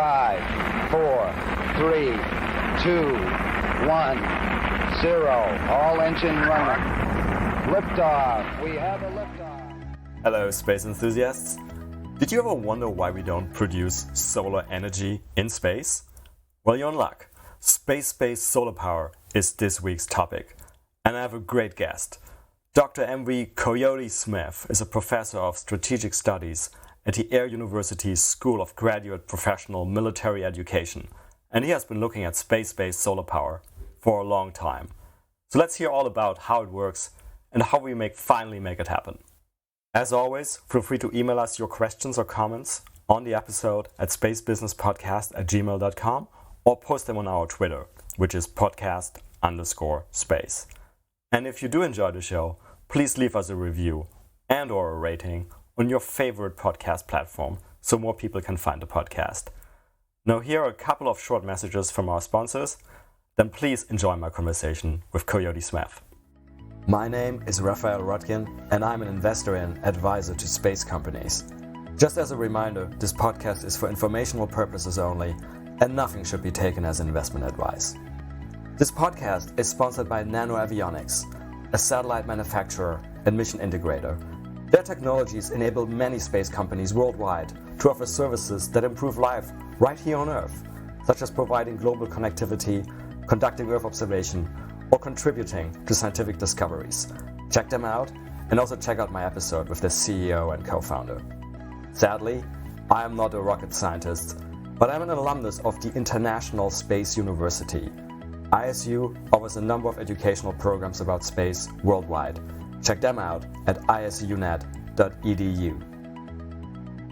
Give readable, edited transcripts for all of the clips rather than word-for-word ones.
5, 4, 3, 2, 1, 0. All engine running. Liftoff. We have a liftoff. Hello, space enthusiasts. Did you ever wonder why we don't produce solar energy in space? Well, you're in luck. Space-based solar power is this week's topic. And I have a great guest. Dr. M.V. Coyote Smith is a professor of strategic studies at the Air University's School of Graduate Professional Military Education. And he has been looking at space-based solar power for a long time. So let's hear all about how it works and how we finally make it happen. As always, feel free to email us your questions or comments on the episode at spacebusinesspodcast@gmail.com or post them on our Twitter, which is podcast_space. And if you do enjoy the show, please leave us a review and/or a rating on your favorite podcast platform so more people can find the podcast. Now, here are a couple of short messages from our sponsors. Then please enjoy my conversation with Coyote Smith. My name is Raphael Rotkin, and I'm an investor and advisor to space companies. Just as a reminder, this podcast is for informational purposes only, and nothing should be taken as investment advice. This podcast is sponsored by Nano Avionics, a satellite manufacturer and mission integrator. Their technologies enable many space companies worldwide to offer services that improve life right here on Earth, such as providing global connectivity, conducting Earth observation, or contributing to scientific discoveries. Check them out, and also check out my episode with their CEO and co-founder. Sadly, I am not a rocket scientist, but I'm an alumnus of the International Space University. ISU offers a number of educational programs about space worldwide. Check them out at isunet.edu.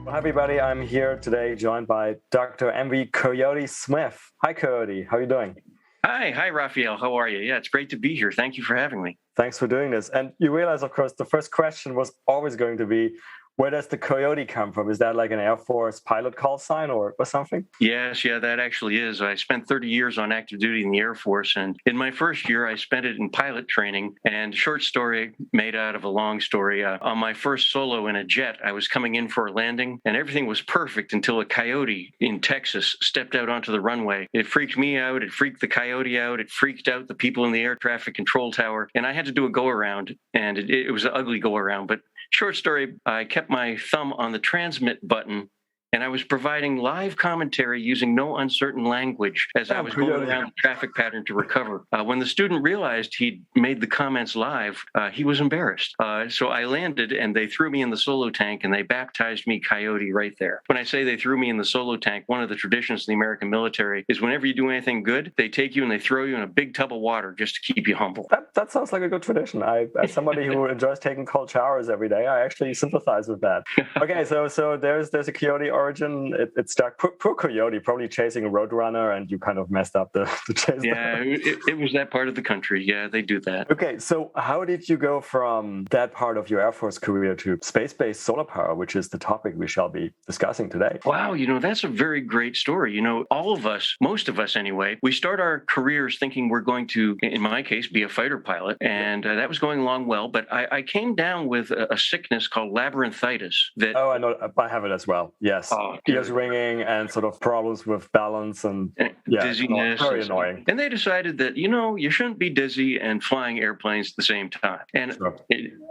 Well, everybody, I'm here today joined by Dr. M.V. Coyote Smith. Hi, Coyote. How are you doing? Hi, Raphael. How are you? Yeah, it's great to be here. Thank you for having me. Thanks for doing this. And you realize, of course, the first question was always going to be, where does the Coyote come from? Is that like an Air Force pilot call sign or something? Yes, that actually is. I spent 30 years on active duty in the Air Force, and in my first year, I spent it in pilot training. And short story made out of a long story. On my first solo in a jet, I was coming in for a landing, and everything was perfect until a coyote in Texas stepped out onto the runway. It freaked me out. It freaked the coyote out. It freaked out the people in the air traffic control tower. And I had to do a go-around, and it was an ugly go-around. But short story, I kept my thumb on the transmit button, and I was providing live commentary using no uncertain language as I was going around the traffic pattern to recover. When the student realized he'd made the comments live, he was embarrassed. So I landed, and they threw me in the solo tank, and they baptized me Coyote right there. When I say they threw me in the solo tank, one of the traditions in the American military is whenever you do anything good, they take you and they throw you in a big tub of water just to keep you humble. That sounds like a good tradition. As somebody who enjoys taking cold showers every day, I actually sympathize with that. Okay, so there's a Coyote origin. It started poor Coyote, probably chasing a roadrunner, and you kind of messed up the chase. Yeah, it was that part of the country. Yeah, they do that. Okay, so how did you go from that part of your Air Force career to space-based solar power, which is the topic we shall be discussing today? Wow, that's a very great story. All of us, most of us anyway, we start our careers thinking we're going to, in my case, be a fighter pilot, and that was going along well. But I came down with a sickness called labyrinthitis. I know, I have it as well. Yes. Ears ringing and sort of problems with balance and dizziness. Very annoying. And they decided that, you shouldn't be dizzy and flying airplanes at the same time. And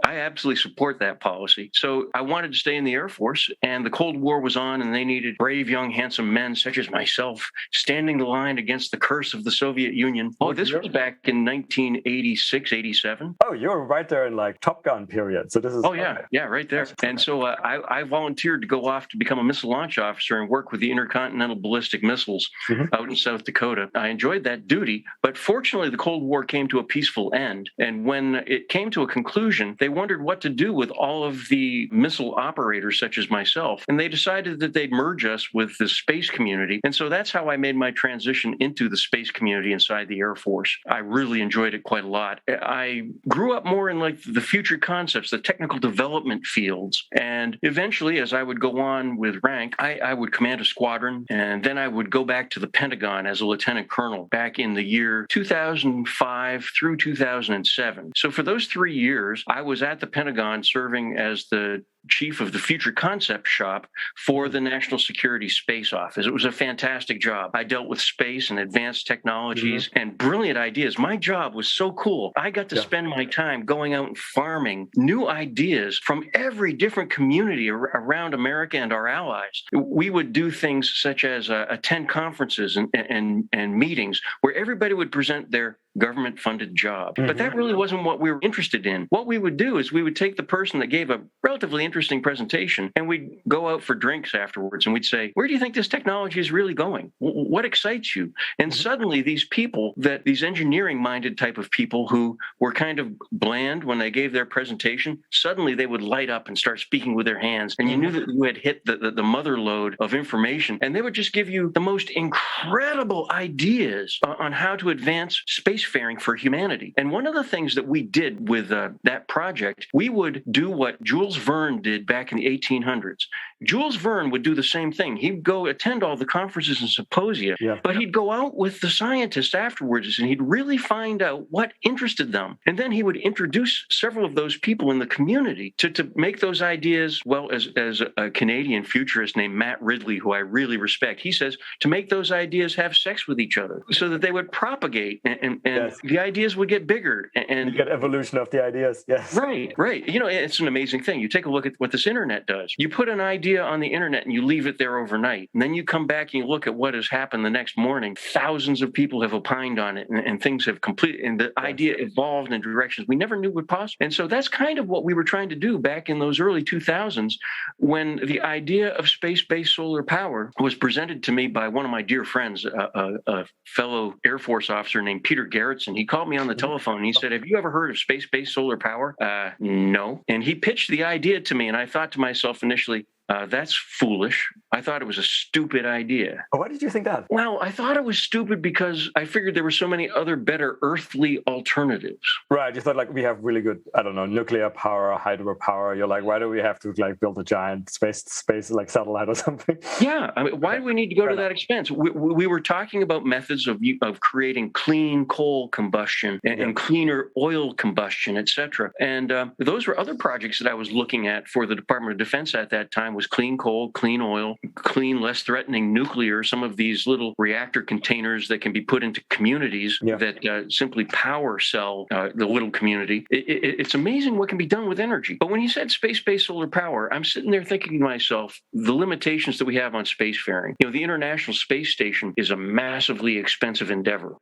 I absolutely support that policy. So I wanted to stay in the Air Force, and the Cold War was on, and they needed brave, young, handsome men such as myself standing the line against the curse of the Soviet Union. This was back in 1986, 87. Oh, you're right there in like Top Gun period. So this is... Yeah, right there. And so I volunteered to go off to become a missile launch officer and work with the Intercontinental Ballistic Missiles out in South Dakota. I enjoyed that duty, but fortunately the Cold War came to a peaceful end. And when it came to a conclusion, they wondered what to do with all of the missile operators such as myself. And they decided that they'd merge us with the space community. And so that's how I made my transition into the space community inside the Air Force. I really enjoyed it quite a lot. I grew up more in like the future concepts, the technical development fields. And eventually, as I would go on with rank, I would command a squadron, and then I would go back to the Pentagon as a lieutenant colonel back in the year 2005 through 2007. So for those 3 years, I was at the Pentagon serving as the chief of the Future Concept Shop for the National Security Space Office. It was a fantastic job. I dealt with space and advanced technologies and brilliant ideas. My job was so cool. I got to spend my time going out and farming new ideas from every different community around America and our allies. We would do things such as attend conferences and meetings where everybody would present their government-funded job. But that really wasn't what we were interested in. What we would do is we would take the person that gave a relatively interesting presentation and we'd go out for drinks afterwards and we'd say, where do you think this technology is really going? What excites you? And suddenly these people, these engineering-minded type of people who were kind of bland when they gave their presentation, suddenly they would light up and start speaking with their hands. And you knew that you had hit the mother lode of information. And they would just give you the most incredible ideas on how to advance spacefaring for humanity. And one of the things that we did with that project, we would do what Jules Verne did back in the 1800s. Jules Verne would do the same thing. He'd go attend all the conferences and symposia, but he'd go out with the scientists afterwards and he'd really find out what interested them. And then he would introduce several of those people in the community to make those ideas, well, as a Canadian futurist named Matt Ridley, who I really respect, he says, to make those ideas have sex with each other so that they would propagate and the ideas would get bigger. And you get evolution of the ideas. Yes. Right. You know, it's an amazing thing. You take a look at what this internet does. You put an idea on the internet and you leave it there overnight. And then you come back and you look at what has happened the next morning. Thousands of people have opined on it and things have completed, and the idea evolved in directions we never knew would possible. And so that's kind of what we were trying to do back in those early 2000s when the idea of space-based solar power was presented to me by one of my dear friends, a fellow Air Force officer named Peter Garrettson. He called me on the telephone and he said, have you ever heard of space-based solar power? No. And he pitched the idea to me, and I thought to myself initially, that's foolish. I thought it was a stupid idea. Why did you think that? Well, I thought it was stupid because I figured there were so many other better earthly alternatives. Right. You thought like we have really good, I don't know, nuclear power, hydropower. You're like, why do we have to like build a giant space like satellite or something? Yeah. I mean, why do we need to go to that expense? We were talking about methods of creating clean coal combustion and cleaner oil combustion, et cetera. And those were other projects that I was looking at for the Department of Defense at that time. Was clean coal, clean oil, clean, less threatening nuclear, some of these little reactor containers that can be put into communities that simply power cell the little community. It's amazing what can be done with energy. But when you said space-based solar power, I'm sitting there thinking to myself, the limitations that we have on spacefaring. You know, the International Space Station is a massively expensive endeavor.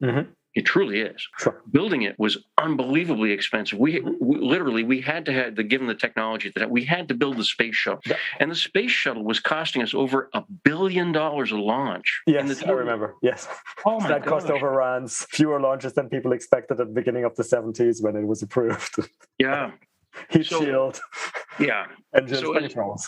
It truly is. Sure. Building it was unbelievably expensive. We had to have, given the technology that we had to build the space shuttle. And the space shuttle was costing us over $1 billion a launch. Yes, I remember. Yes. Oh my that gosh. cost overruns, fewer launches than people expected at the beginning of the 70s when it was approved. Yeah. Heat shield. Yeah. Engines, controls.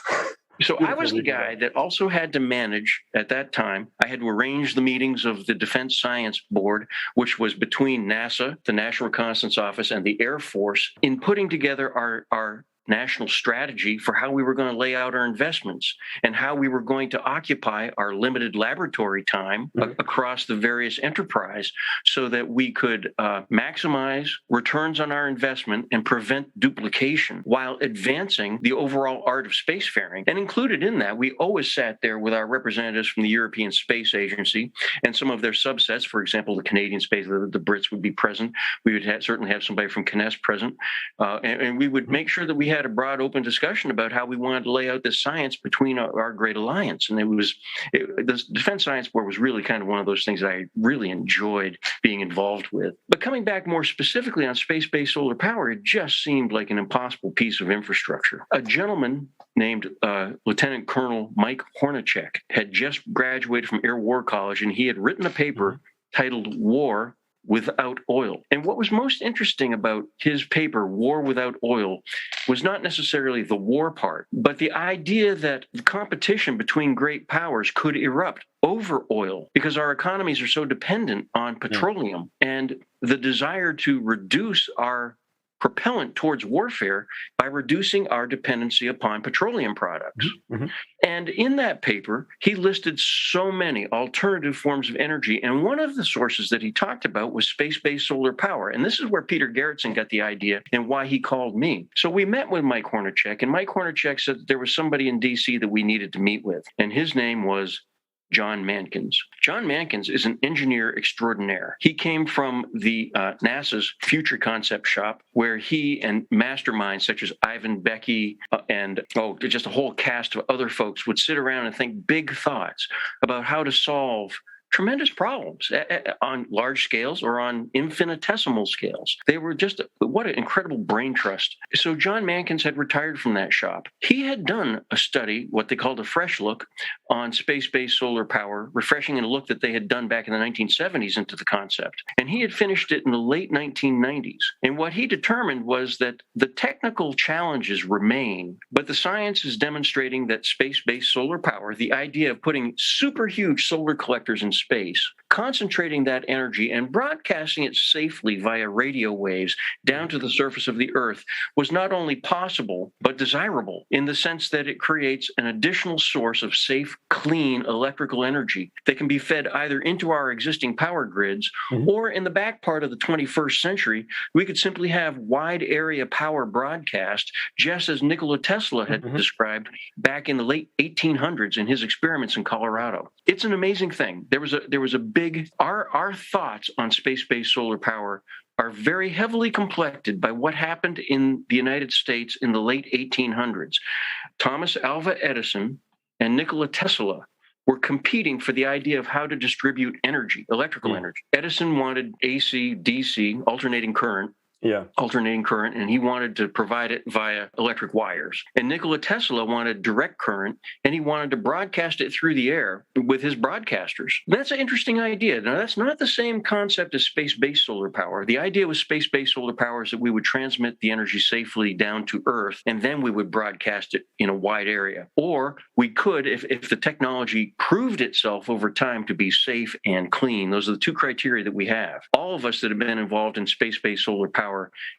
So I was the guy that also had to manage, at that time, I had to arrange the meetings of the Defense Science Board, which was between NASA, the National Reconnaissance Office, and the Air Force, in putting together our national strategy for how we were going to lay out our investments and how we were going to occupy our limited laboratory time across the various enterprise so that we could maximize returns on our investment and prevent duplication while advancing the overall art of spacefaring. And included in that, we always sat there with our representatives from the European Space Agency and some of their subsets. For example, the Canadian Space, the Brits would be present. We would certainly have somebody from CNES present. And we would make sure that we had a broad open discussion about how we wanted to lay out this science between our great alliance. And the Defense Science Board was really kind of one of those things that I really enjoyed being involved with. But coming back more specifically on space-based solar power, it just seemed like an impossible piece of infrastructure. A gentleman named Lieutenant Colonel Mike Hornacek had just graduated from Air War College, and he had written a paper titled War Without Oil. And what was most interesting about his paper, War Without Oil, was not necessarily the war part, but the idea that the competition between great powers could erupt over oil because our economies are so dependent on petroleum, and the desire to reduce our propellant towards warfare by reducing our dependency upon petroleum products. Mm-hmm. And in that paper, he listed so many alternative forms of energy. And one of the sources that he talked about was space-based solar power. And this is where Peter Gerritsen got the idea and why he called me. So we met with Mike Hornacek, and Mike Hornacek said that there was somebody in DC that we needed to meet with. And his name was John Mankins. John Mankins is an engineer extraordinaire. He came from the NASA's Future Concept Shop, where he and masterminds such as Ivan Becky and just a whole cast of other folks would sit around and think big thoughts about how to solve tremendous problems on large scales or on infinitesimal scales. They were just, what an incredible brain trust. So John Mankins had retired from that shop. He had done a study, what they called a fresh look, on space-based solar power, refreshing in a look that they had done back in the 1970s into the concept. And he had finished it in the late 1990s. And what he determined was that the technical challenges remain, but the science is demonstrating that space-based solar power, the idea of putting super huge solar collectors in space, concentrating that energy and broadcasting it safely via radio waves down to the surface of the Earth, was not only possible, but desirable in the sense that it creates an additional source of safe, clean electrical energy that can be fed either into our existing power grids, or in the back part of the 21st century, we could simply have wide area power broadcast, just as Nikola Tesla had described back in the late 1800s in his experiments in Colorado. It's an amazing thing. There was a big, our thoughts on space-based solar power are very heavily complected by what happened in the United States in the late 1800s. Thomas Alva Edison and Nikola Tesla were competing for the idea of how to distribute energy, electrical energy. Edison wanted AC, DC, alternating current, and he wanted to provide it via electric wires. And Nikola Tesla wanted direct current, and he wanted to broadcast it through the air with his broadcasters. That's an interesting idea. Now, that's not the same concept as space-based solar power. The idea with space-based solar power is that we would transmit the energy safely down to Earth, and then we would broadcast it in a wide area. Or we could, if the technology proved itself over time to be safe and clean, those are the two criteria that we have. All of us that have been involved in space-based solar power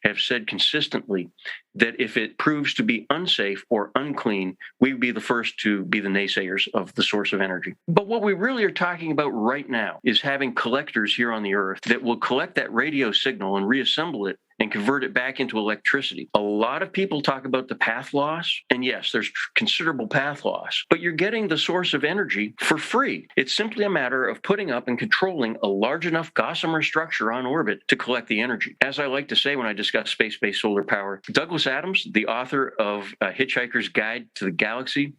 have said consistently that if it proves to be unsafe or unclean, we would be the first to be the naysayers of the source of energy. But what we really are talking about right now is having collectors here on the Earth that will collect that radio signal and reassemble it and convert it back into electricity. A lot of people talk about the path loss, and yes, there's considerable path loss, but you're getting the source of energy for free. It's simply a matter of putting up and controlling a large enough gossamer structure on orbit to collect the energy. As I like to say when I discuss space-based solar power, Douglas Adams, the author of Hitchhiker's Guide to the Galaxy,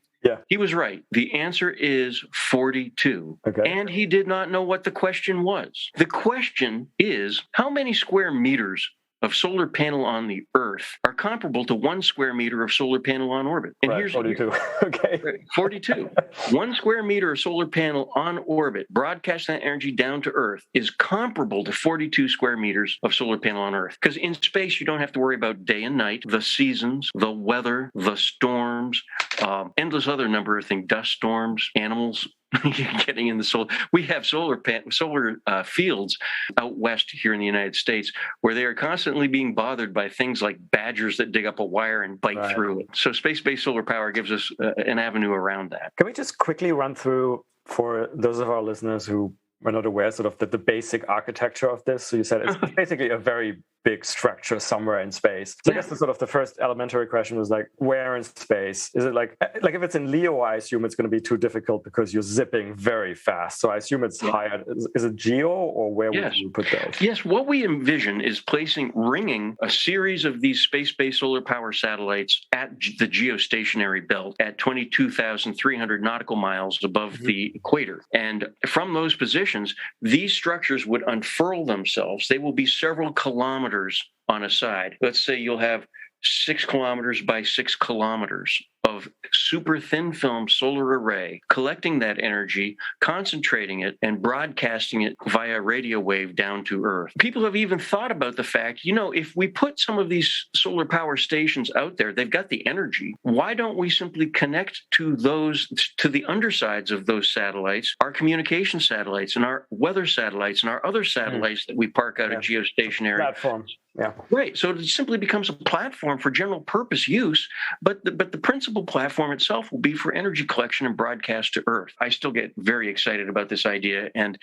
he was right. The answer is 42. Okay. And he did not know what the question was. The question is, how many square meters of solar panel on the Earth are comparable to 1 square meter of solar panel on orbit? And here's 42. Okay. 42. 1 square meter of solar panel on orbit, broadcasting that energy down to Earth, is comparable to 42 square meters of solar panel on Earth. Because in space, you don't have to worry about day and night, the seasons, the weather, the storms, endless other number of things, dust storms, animals getting in the solar. We have solar fields out west here in the United States where they are constantly being bothered by things like badgers that dig up a wire and bite through it. So space-based solar power gives us an avenue around that. Can we just quickly run through, for those of our listeners who are not aware, sort of the basic architecture of this? So you said it's basically a very big structure somewhere in space. So I guess the first elementary question was like, where in space? Is it like if it's in LEO, I assume it's going to be too difficult because you're zipping very fast. So I assume it's higher. Is it GEO, or where would you put those? Yes, what we envision is ringing a series of these space-based solar power satellites at the geostationary belt at 22,300 nautical miles above the equator. And from those positions, these structures would unfurl themselves. They will be several kilometers on a side. Let's say you'll have 6 kilometers by 6 kilometers of super thin film solar array, collecting that energy, concentrating it, and broadcasting it via radio wave down to Earth. People have even thought about the fact, if we put some of these solar power stations out there, they've got the energy. Why don't we simply connect to the undersides of those satellites, our communication satellites and our weather satellites and our other satellites that we park out at geostationary platform. Yeah. Right. So it simply becomes a platform for general purpose use, but the principal platform itself will be for energy collection and broadcast to Earth. I still get very excited about this idea, and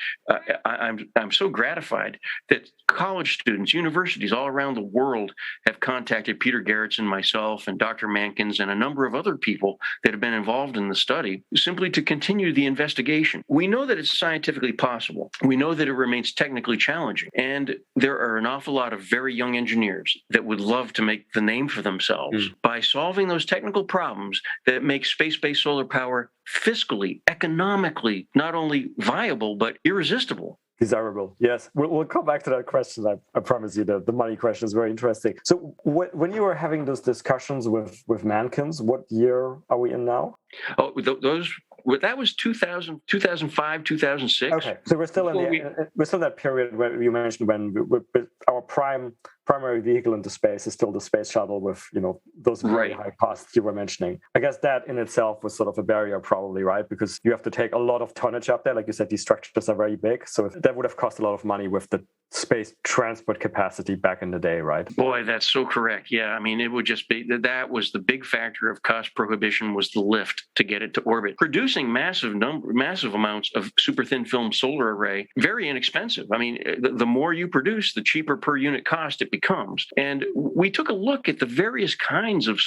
I'm so gratified that college students, universities all around the world have contacted Peter Gerritsen, myself, and Dr. Mankins, and a number of other people that have been involved in the study, simply to continue the investigation. We know that it's scientifically possible. We know that it remains technically challenging, and there are an awful lot of very young engineers that would love to make the name for themselves by solving those technical problems that make space-based solar power fiscally, economically, not only viable, but irresistible. Desirable. Yes. We'll come back to that question. I promise you the money question is very interesting. So when you were having those discussions with Mankins, what year are we in now? Oh, that was 2000, 2005, 2006. Okay. So we're still we're still in that period where you mentioned when our primary vehicle into space is still the space shuttle with, those very high costs you were mentioning. I guess that in itself was sort of a barrier probably, right? Because you have to take a lot of tonnage up there. Like you said, these structures are very big. So that would have cost a lot of money with the space transport capacity back in the day, right? Boy, that's so correct. Yeah. I mean, it would just be that was the big factor of cost prohibition, was the lift to get it to orbit. Producing massive amounts of super thin film solar array, very inexpensive. I mean, the more you produce, the cheaper per unit cost it becomes. And we took a look at the various kinds of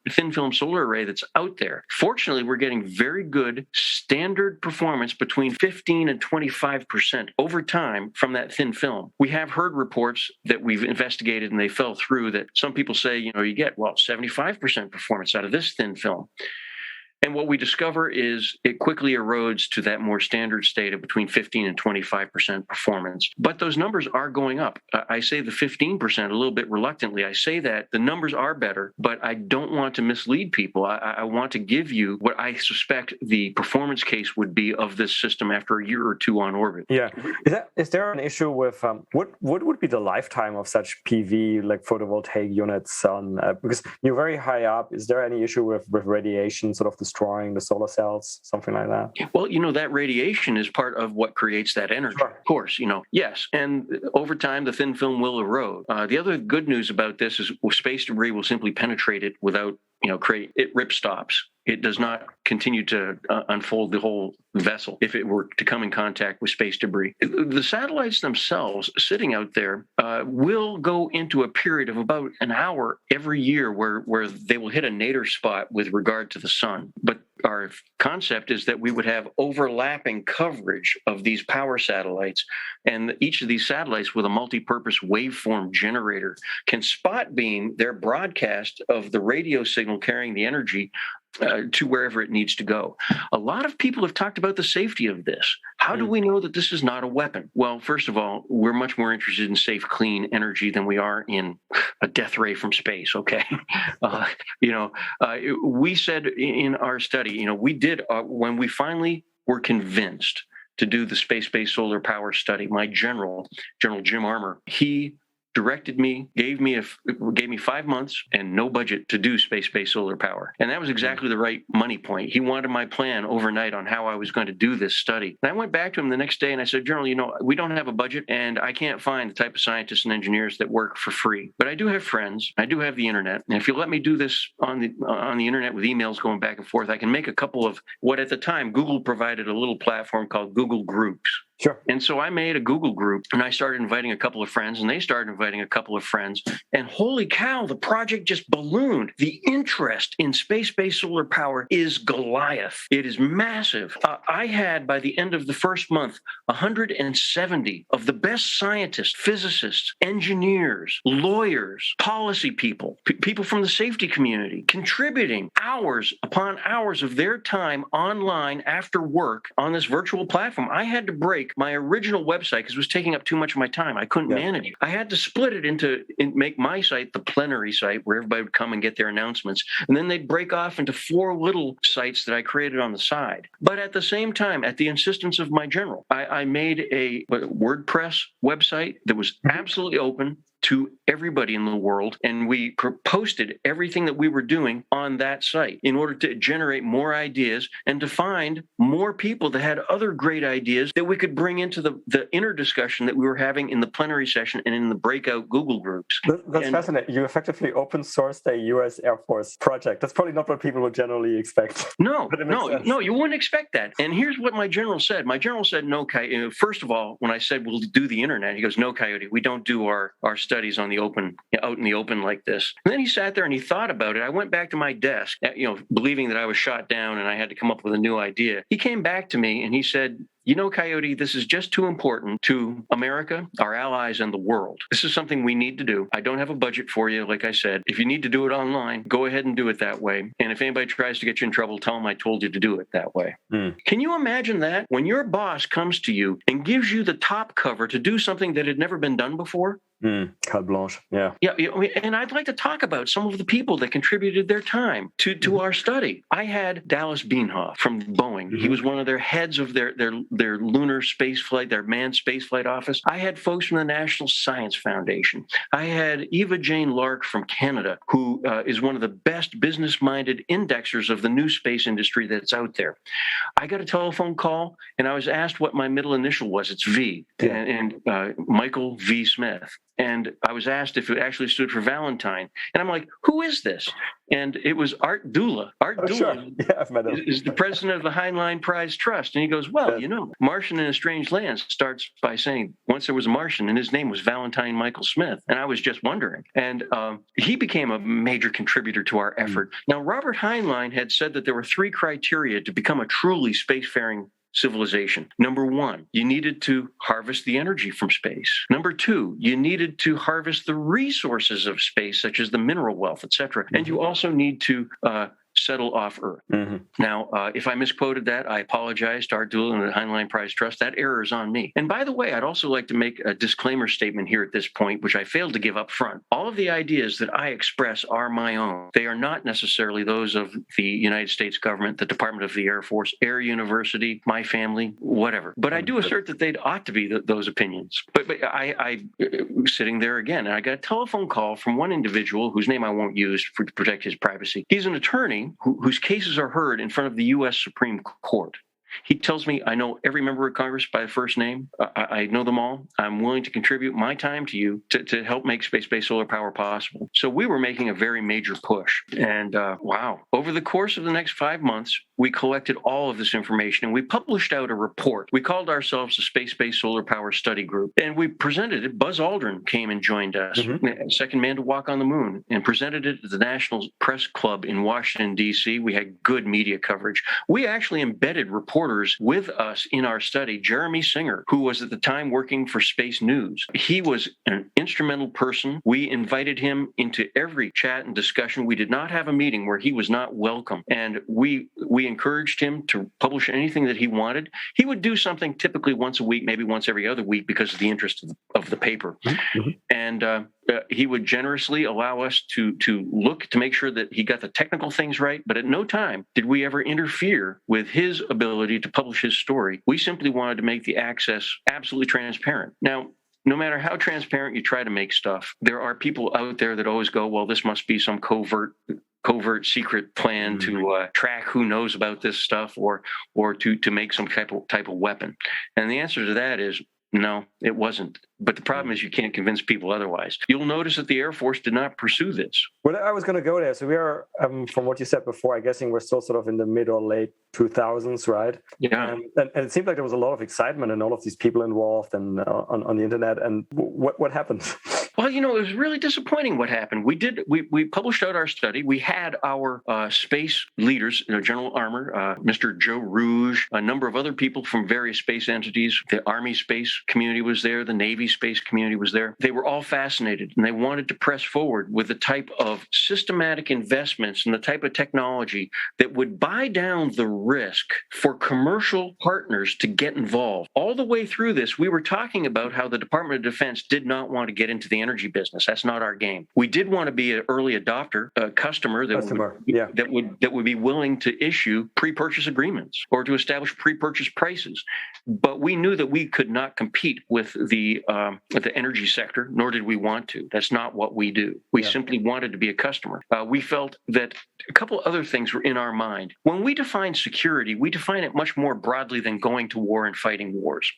thin film solar array that's out there. Fortunately, we're getting very good standard performance between 15 and 25% over time from that thin film. We have heard reports that we've investigated and they fell through that some people say, you get, 75% performance out of this thin film. And what we discover is it quickly erodes to that more standard state of between 15 and 25% performance. But those numbers are going up. I say the 15% a little bit reluctantly. I say that the numbers are better, but I don't want to mislead people. I want to give you what I suspect the performance case would be of this system after a year or two on orbit. Yeah. Is there an issue with what would be the lifetime of such PV, like photovoltaic units on, because you're very high up. Is there any issue with radiation sort of destroying the solar cells, something like that? Well, that radiation is part of what creates that energy. Sure. Of course, yes. And over time, the thin film will erode. The other good news about this is space debris will simply penetrate it without, it rip stops. It does not continue to unfold the whole vessel if it were to come in contact with space debris. The satellites themselves sitting out there will go into a period of about an hour every year where they will hit a nadir spot with regard to the sun. But our concept is that we would have overlapping coverage of these power satellites, and each of these satellites with a multi-purpose waveform generator can spot beam their broadcast of the radio signal carrying the energy to wherever it needs to go. A lot of people have talked about the safety of this. How do we know that this is not a weapon? Well, first of all, we're much more interested in safe, clean energy than we are in a death ray from space, okay? We said in our study, we did, when we finally were convinced to do the space-based solar power study, my General Jim Armour, he directed me, gave me 5 months and no budget to do space-based solar power. And that was exactly the right money point. He wanted my plan overnight on how I was going to do this study. And I went back to him the next day and I said, General, we don't have a budget and I can't find the type of scientists and engineers that work for free. But I do have friends. I do have the internet. And if you let me do this on the internet with emails going back and forth, I can make a couple of what at the time Google provided a little platform called Google Groups. Sure. And so I made a Google group and I started inviting a couple of friends and they started inviting a couple of friends. And holy cow, the project just ballooned. The interest in space-based solar power is Goliath. It is massive. I had, by the end of the first month, 170 of the best scientists, physicists, engineers, lawyers, policy people, people from the safety community, contributing hours upon hours of their time online after work on this virtual platform. I had to break my original website, because it was taking up too much of my time. I couldn't manage it. I had to split it and make my site the plenary site where everybody would come and get their announcements. And then they'd break off into 4 little sites that I created on the side. But at the same time, at the insistence of my general, I made a WordPress website that was absolutely open to everybody in the world, and we posted everything that we were doing on that site in order to generate more ideas and to find more people that had other great ideas that we could bring into the inner discussion that we were having in the plenary session and in the breakout Google groups. That's fascinating. You effectively open sourced a U.S. Air Force project. That's probably not what people would generally expect. No, you wouldn't expect that. And here's what my general said. My general said, no, Coyote. First of all, when I said we'll do the internet, he goes, no, Coyote, we don't do our studies on the open, out in the open like this. And then he sat there and he thought about it. I went back to my desk, believing that I was shot down and I had to come up with a new idea. He came back to me and he said, Coyote, this is just too important to America, our allies, and the world. This is something we need to do. I don't have a budget for you, like I said. If you need to do it online, go ahead and do it that way. And if anybody tries to get you in trouble, tell them I told you to do it that way. Can you imagine that? When your boss comes to you and gives you the top cover to do something that had never been done before? Carte blanche, yeah. And I'd like to talk about some of the people that contributed their time to our study. I had Dallas Bienhoff from Boeing. He was one of their heads of their lunar space flight, their manned space flight office. I had folks from the National Science Foundation. I had Eva Jane Lark from Canada, who is one of the best business-minded indexers of the new space industry that's out there. I got a telephone call, and I was asked what my middle initial was. It's V, and Michael V. Smith. And I was asked if it actually stood for Valentine. And I'm like, who is this? And it was Art Dula. Art Dula I've met him. is the president of the Heinlein Prize Trust. And he goes, Martian in a Strange Land starts by saying, once there was a Martian, and his name was Valentine Michael Smith. And I was just wondering. And he became a major contributor to our effort. Now, Robert Heinlein had said that there were 3 criteria to become a truly spacefaring civilization. Number 1, you needed to harvest the energy from space. Number 2, you needed to harvest the resources of space, such as the mineral wealth, etc. And you also need to settle off Earth. Now, if I misquoted that, I apologize to Art Dula and the Heinlein Prize Trust. That error is on me. And by the way, I'd also like to make a disclaimer statement here at this point, which I failed to give up front. All of the ideas that I express are my own. They are not necessarily those of the United States government, the Department of the Air Force, Air University, my family, whatever. But I do assert that they ought to be those opinions. But I sitting there again, and I got a telephone call from one individual whose name I won't use to protect his privacy. He's an attorney whose cases are heard in front of the U.S. Supreme Court. He tells me, I know every member of Congress by first name. I know them all. I'm willing to contribute my time to you to help make space-based solar power possible. So we were making a very major push. And over the course of the next 5 months, we collected all of this information and we published out a report. We called ourselves the Space-Based Solar Power Study Group. And we presented it. Buzz Aldrin came and joined us, second man to walk on the moon, and presented it at the National Press Club in Washington, D.C. We had good media coverage. We actually embedded reporters with us in our study. Jeremy Singer, who was at the time working for Space News. He was an instrumental person. We invited him into every chat and discussion. We did not have a meeting where he was not welcome. And we encouraged him to publish anything that he wanted. He would do something typically once a week, maybe once every other week because of the interest of the paper. And he would generously allow us to look to make sure that he got the technical things right. But at no time did we ever interfere with his ability to publish his story. We simply wanted to make the access absolutely transparent. Now, no matter how transparent you try to make stuff, there are people out there that always go, well, this must be some covert secret plan to track who knows about this stuff or to make some type of weapon. And the answer to that is no, it wasn't. But the problem is you can't convince people otherwise. You'll notice that the Air Force did not pursue this. Well, I was going to go there. So we are, from what you said before, I'm guessing we're still sort of in the mid or late 2000s, right? Yeah. And it seemed like there was a lot of excitement and all of these people involved and on the internet. And what happened? Well, it was really disappointing what happened. We published out our study. We had our space leaders, General Armour, Mr. Joe Rouge, a number of other people from various space entities. The Army space community was there. The Navy space community was there. They were all fascinated, and they wanted to press forward with the type of systematic investments and the type of technology that would buy down the risk for commercial partners to get involved. All the way through this, we were talking about how the Department of Defense did not want to get into the energy business. That's not our game. We did want to be an early adopter, a customer that would be willing to issue pre-purchase agreements or to establish pre-purchase prices. But we knew that we could not compete with the energy sector, nor did we want to. That's not what we do. We simply wanted to be a customer. We felt that a couple other things were in our mind. When we define security, we define it much more broadly than going to war and fighting wars.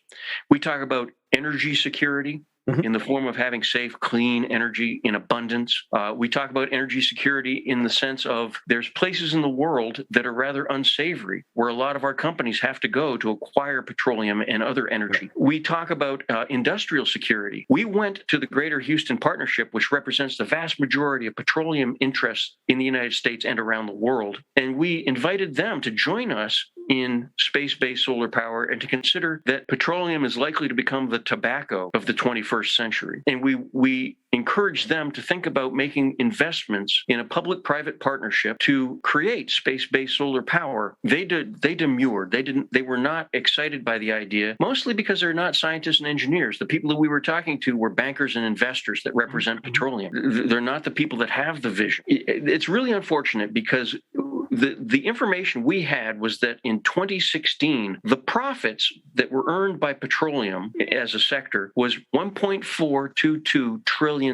We talk about energy security, in the form of having safe, clean energy in abundance. We talk about energy security in the sense of there's places in the world that are rather unsavory, where a lot of our companies have to go to acquire petroleum and other energy. We talk about industrial security. We went to the Greater Houston Partnership, which represents the vast majority of petroleum interests in the United States and around the world, and we invited them to join us in space-based solar power and to consider that petroleum is likely to become the tobacco of the 21st century. And we encourage them to think about making investments in a public-private partnership to create space-based solar power. They demurred. They were not excited by the idea, mostly because they're not scientists and engineers. The people that we were talking to were bankers and investors that represent petroleum. They're not the people that have the vision. It's really unfortunate because the information we had was that in 2016, the profits that were earned by petroleum as a sector was $1.422 trillion.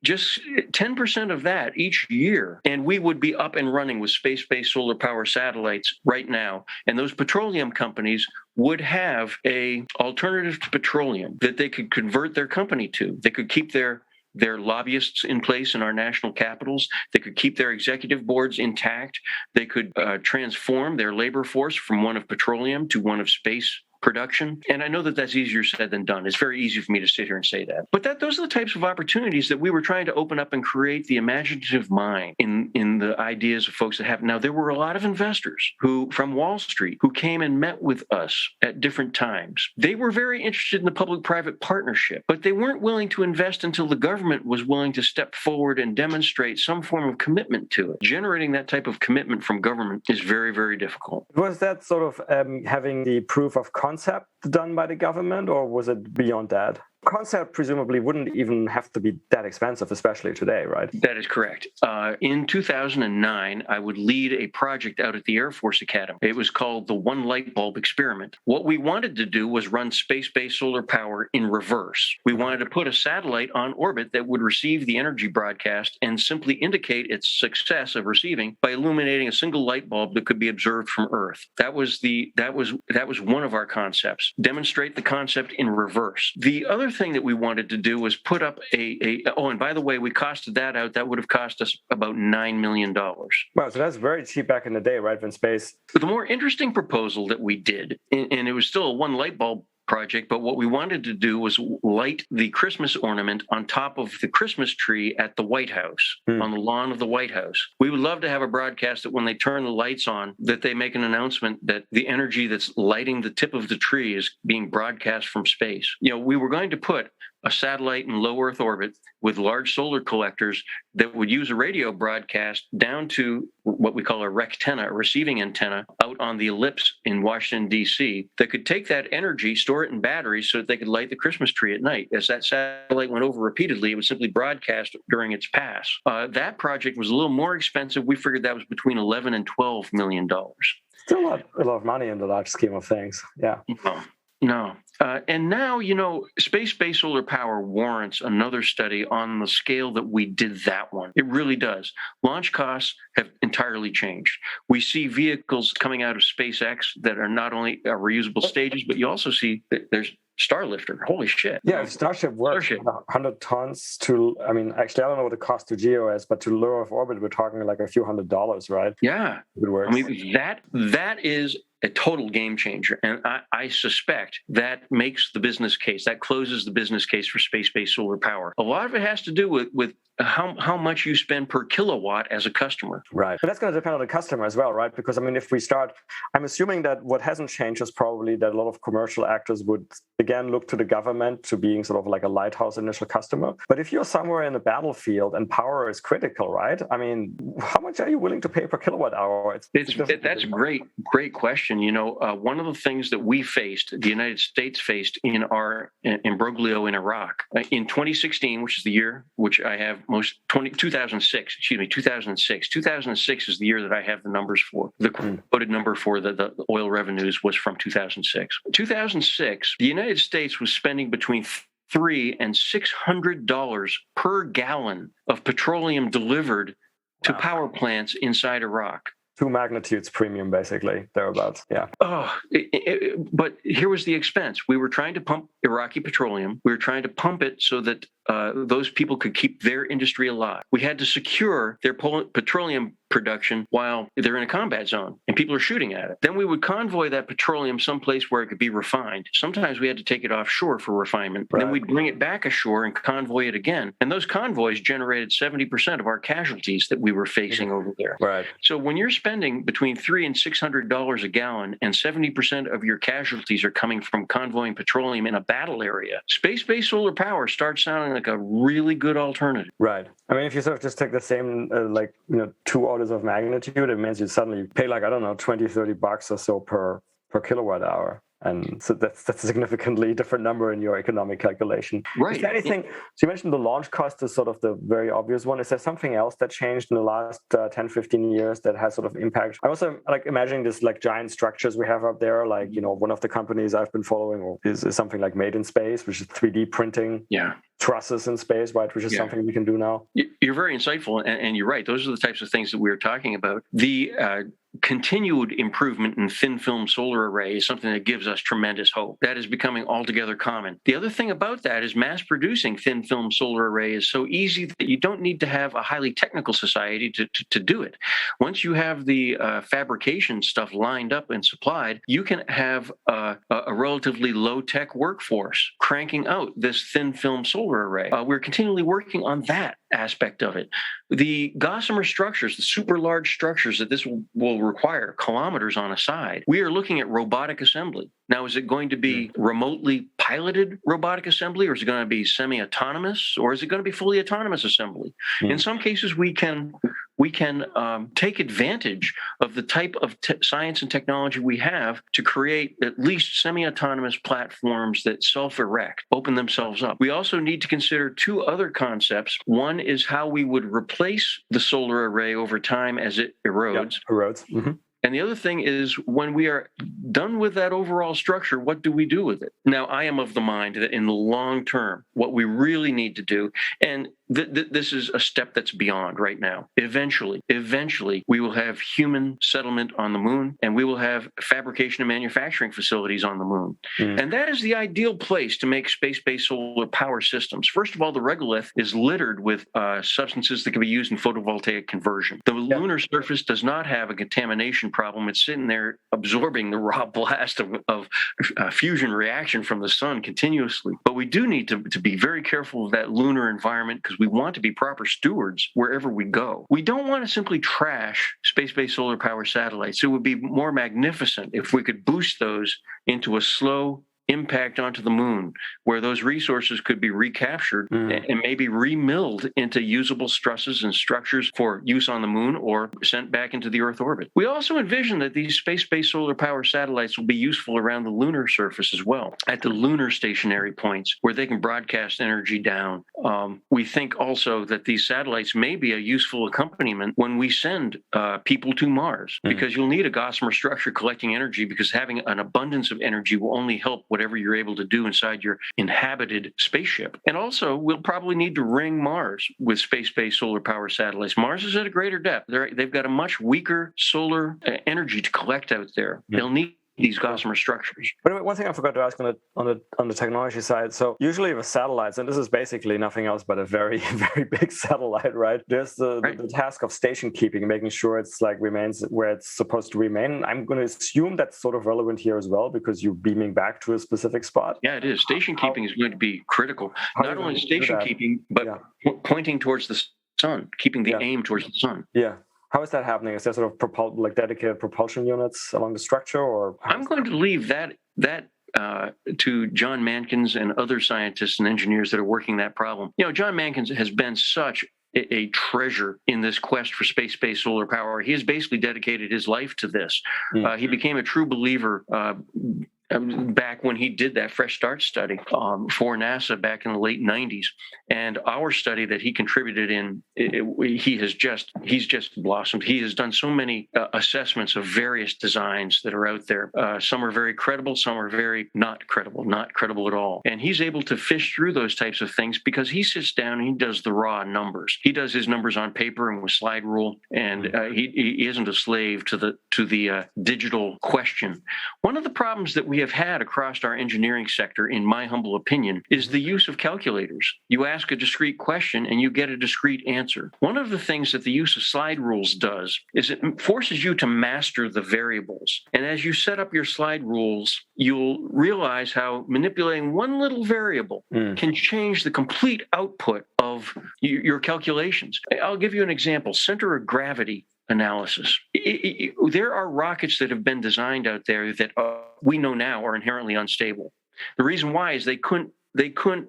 Just 10% of that each year, and we would be up and running with space-based solar power satellites right now. And those petroleum companies would have a alternative to petroleum that they could convert their company to. They could keep their lobbyists in place in our national capitals. They could keep their executive boards intact. They could transform their labor force from one of petroleum to one of space production. And I know that that's easier said than done. It's very easy for me to sit here and say that. But those are the types of opportunities that we were trying to open up and create the imaginative mind in the ideas of folks that have. Now, there were a lot of investors from Wall Street who came and met with us at different times. They were very interested in the public-private partnership, but they weren't willing to invest until the government was willing to step forward and demonstrate some form of commitment to it. Generating that type of commitment from government is very, very difficult. Was that sort of having the proof of concept done by the government, or was it beyond that? Concept presumably wouldn't even have to be that expensive, especially today, right? That is correct. In 2009, I would lead a project out at the Air Force Academy. It was called the One Light Bulb Experiment. What we wanted to do was run space-based solar power in reverse. We wanted to put a satellite on orbit that would receive the energy broadcast and simply indicate its success of receiving by illuminating a single light bulb that could be observed from Earth. That was one of our concepts. Demonstrate the concept in reverse. The other thing that we wanted to do was put up and by the way, we costed that out. That would have cost us about $9 million. Wow, so that's very cheap back in the day, right? When space. The more interesting proposal that we did, and it was still a one light bulb project, but what we wanted to do was light the Christmas ornament on top of the Christmas tree at the White House, on the lawn of the White House. We would love to have a broadcast that when they turn the lights on, that they make an announcement that the energy that's lighting the tip of the tree is being broadcast from space. We were going to put a satellite in low Earth orbit with large solar collectors that would use a radio broadcast down to what we call a rectenna, a receiving antenna, out on the ellipse in Washington, D.C., that could take that energy, store it in batteries so that they could light the Christmas tree at night. As that satellite went over repeatedly, it would simply broadcast during its pass. That project was a little more expensive. We figured that was between $11 and $12 million. Still a lot of money in the large scheme of things. Yeah. No. And now, space-based solar power warrants another study on the scale that we did that one. It really does. Launch costs have entirely changed. We see vehicles coming out of SpaceX that are not only reusable stages, but you also see that there's Starlifter. Holy shit. Yeah, Starship works 100 tons to, actually, I don't know what the cost to Geo is, but to low Earth orbit, we're talking like a few $100s, right? Yeah. It works. That is a total game changer. And I suspect that makes the business case, that closes the business case for space-based solar power. A lot of it has to do with how much you spend per kilowatt as a customer. Right. But that's going to depend on the customer as well, right? Because, I mean, if we start, I'm assuming that what hasn't changed is probably that a lot of commercial actors would, again, look to the government to being sort of like a lighthouse initial customer. But if you're somewhere in the battlefield and power is critical, right? I mean, how much are you willing to pay per kilowatt hour? That's a great question. You know, one of the things that we faced, the United States faced in our imbroglio in Iraq in 2016, which is the year which I have 2006. 2006 is the year that I have the numbers for. The quoted number for the oil revenues was from 2006. 2006, the United States was spending between $300 and $600 per gallon of petroleum delivered to power plants inside Iraq. 2 magnitudes premium, basically, thereabouts. Yeah. But here was the expense. We were trying to pump Iraqi petroleum. We were trying to pump it so that those people could keep their industry alive. We had to secure their petroleum production while they're in a combat zone and people are shooting at it. Then we would convoy that petroleum someplace where it could be refined. Sometimes we had to take it offshore for refinement. Right. Then we'd bring it back ashore and convoy it again. And those convoys generated 70% of our casualties that we were facing over there. Right. So when you're spending between $300 and $600 a gallon and 70% of your casualties are coming from convoying petroleum in a battle area, space-based solar power starts sounding like a really good alternative. Right. I mean, if you sort of just take the same, 2 orders of magnitude, it means you suddenly pay like, I don't know, $20-$30 or so per kilowatt hour. And so that's a significantly different number in your economic calculation. Right. Is there anything, so you mentioned the launch cost is sort of the very obvious one. Is there something else that changed in the last 10, 15 years that has sort of impact? I also like imagining this like giant structures we have up there. Like, one of the companies I've been following is something like Made in Space, which is 3D printing. Yeah. Trusses in space, right, which is something we can do now. You're very insightful, and you're right. Those are the types of things that we were talking about. The continued improvement in thin film solar array is something that gives us tremendous hope. That is becoming altogether common. The other thing about that is mass producing thin film solar array is so easy that you don't need to have a highly technical society to do it. Once you have the fabrication stuff lined up and supplied, you can have a relatively low-tech workforce cranking out this thin film solar array. We're continually working on that aspect of it. The gossamer structures, the super large structures that this will require, kilometers on a side, we are looking at robotic assembly. Now, is it going to be remotely piloted robotic assembly, or is it going to be semi-autonomous, or is it going to be fully autonomous assembly? In some cases, we can take advantage of the type of science and technology we have to create at least semi-autonomous platforms that self-erect, open themselves up. We also need to consider 2 other concepts. One is how we would replace the solar array over time as it erodes. Mm-hmm. And the other thing is, when we are done with that overall structure, what do we do with it? Now, I am of the mind that in the long term, what we really need to do, and this is a step that's beyond right now. Eventually, we will have human settlement on the moon, and we will have fabrication and manufacturing facilities on the moon. And that is the ideal place to make space-based solar power systems. First of all, the regolith is littered with substances that can be used in photovoltaic conversion. The lunar surface does not have a contamination problem. It's sitting there absorbing the raw blast of fusion reaction from the sun continuously. But we do need to be very careful of that lunar environment, because we want to be proper stewards wherever we go. We don't want to simply trash space-based solar power satellites. It would be more magnificent if we could boost those into a slow impact onto the moon, where those resources could be recaptured and maybe remilled into usable stresses and structures for use on the moon or sent back into the Earth orbit. We also envision that these space-based solar power satellites will be useful around the lunar surface as well, at the lunar stationary points where they can broadcast energy down. We think also that these satellites may be a useful accompaniment when we send people to Mars, because you'll need a gossamer structure collecting energy, because having an abundance of energy will only help whatever you're able to do inside your inhabited spaceship. And also, we'll probably need to ring Mars with space-based solar power satellites. Mars is at a greater depth. They've got a much weaker solar energy to collect out there. They'll need these gossamer structures. But one thing I forgot to ask on the technology side. So usually with satellites, and this is basically nothing else but a very, very big satellite, right? There's the task of station keeping, making sure it's like remains where it's supposed to remain. I'm going to assume that's sort of relevant here as well, because you're beaming back to a specific spot. Yeah, it is. Station keeping is going to be critical. Not only station keeping, but pointing towards the sun, keeping the aim towards the sun. Yeah. How is that happening? Is there sort of dedicated propulsion units along the structure, or? I'm going to leave that to John Mankins and other scientists and engineers that are working that problem. John Mankins has been such a treasure in this quest for space-based solar power. He has basically dedicated his life to this. He became a true believer back when he did that Fresh Start study for NASA back in the late 90s. And our study that he contributed in, he's just blossomed. He has done so many assessments of various designs that are out there. Some are very credible, some are very not credible at all. And he's able to fish through those types of things because he sits down and he does the raw numbers. He does his numbers on paper and with slide rule, and he isn't a slave to the digital question. One of the problems that we have had across our engineering sector, in my humble opinion, is the use of calculators. You ask a discrete question and you get a discrete answer. One of the things that the use of slide rules does is it forces you to master the variables. And as you set up your slide rules, you'll realize how manipulating one little variable can change the complete output of your calculations. I'll give you an example. Center of gravity analysis. There are rockets that have been designed out there that we know now are inherently unstable. The reason why is they couldn't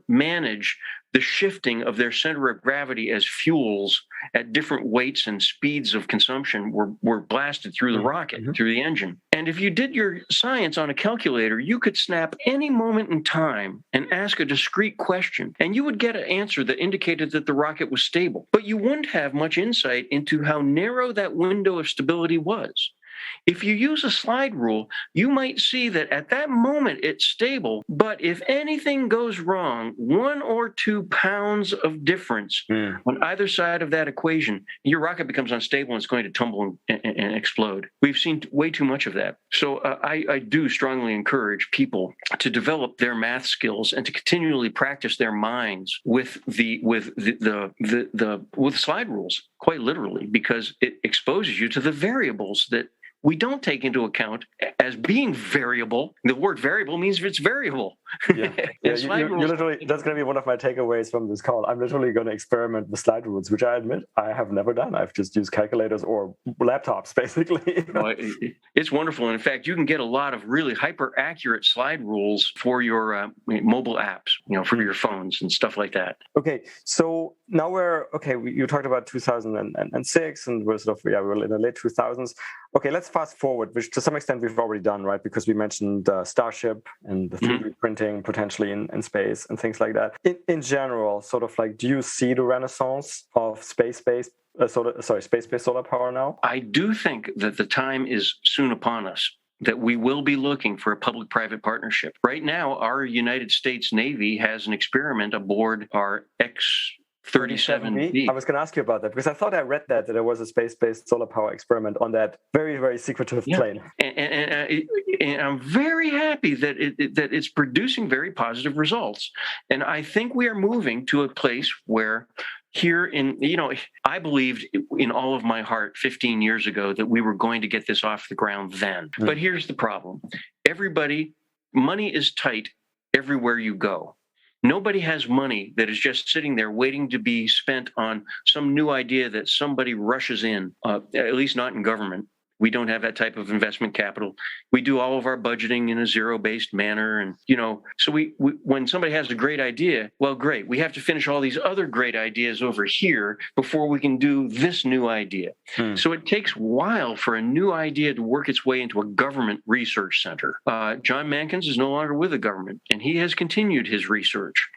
manage the shifting of their center of gravity as fuels at different weights and speeds of consumption were blasted through the rocket, through the engine. And if you did your science on a calculator, you could snap any moment in time and ask a discrete question, and you would get an answer that indicated that the rocket was stable. But you wouldn't have much insight into how narrow that window of stability was. If you use a slide rule, you might see that at that moment it's stable, but if anything goes wrong, 1 or 2 pounds of difference on either side of that equation, your rocket becomes unstable and it's going to tumble and explode. We've seen way too much of that. So I do strongly encourage people to develop their math skills and to continually practice their minds with slide rules, quite literally, because it exposes you to the variables that we don't take into account as being variable. The word variable means it's variable. You literally, that's going to be one of my takeaways from this call. I'm literally going to experiment with slide rules, which I admit I have never done. I've just used calculators or laptops, basically. It's wonderful. And in fact, you can get a lot of really hyper accurate slide rules for your mobile apps, for your phones and stuff like that. Okay, so now you talked about 2006, and we're we're in the late 2000s. Okay, let's fast forward, which to some extent we've already done, right? Because we mentioned Starship and the 3D printing potentially in space and things like that. In general, do you see the renaissance of space-based solar power now? I do think that the time is soon upon us, that we will be looking for a public-private partnership. Right now, our United States Navy has an experiment aboard our X-37B. I was going to ask you about that because I thought I read that there was a space-based solar power experiment on that very, very secretive plane. And I'm very happy that it's producing very positive results. And I think we are moving to a place where I believed in all of my heart 15 years ago that we were going to get this off the ground then. But here's the problem. Money is tight everywhere you go. Nobody has money that is just sitting there waiting to be spent on some new idea that somebody rushes in, at least not in government. We don't have that type of investment capital. We do all of our budgeting in a zero-based manner. And, so when somebody has a great idea, well, great. We have to finish all these other great ideas over here before we can do this new idea. So it takes a while for a new idea to work its way into a government research center. John Mankins is no longer with the government, and he has continued his research.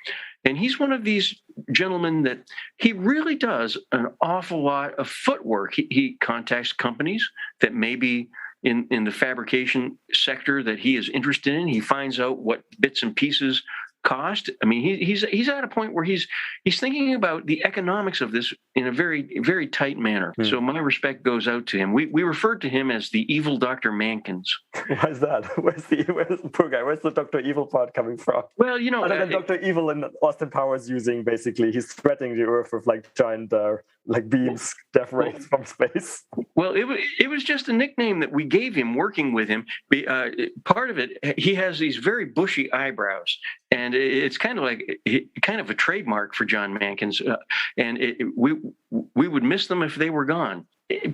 And he's one of these gentlemen that he really does an awful lot of footwork. He contacts companies that may be in the fabrication sector that he is interested in. He finds out what bits and pieces cost. I mean, he's at a point where he's thinking about the economics of this in a very, very tight manner. So my respect goes out to him. We referred to him as the evil Dr. Mankins. Why is that? Where's the poor guy? Where's the Dr. Evil part coming from? Well, other than Dr. Evil and Austin Powers using, basically, he's threatening the Earth with like giant beams, death rays from space. Well, it was just a nickname that we gave him working with him. Part of it, he has these very bushy eyebrows, and it's kind of a trademark for John Mankins, and we would miss them if they were gone.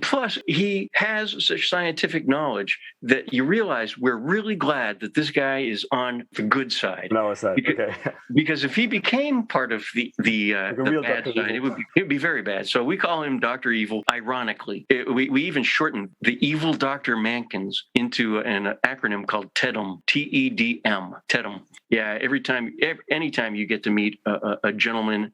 Plus, he has such scientific knowledge that you realize we're really glad that this guy is on the good side. No, it's that. Okay. Because if he became part of the bad side, it would be very bad. So we call him Dr. Evil. Ironically, we even shortened the evil Dr. Mankins into an acronym called TEDM. TEDM. TEDM. Yeah. Anytime you get to meet a gentleman,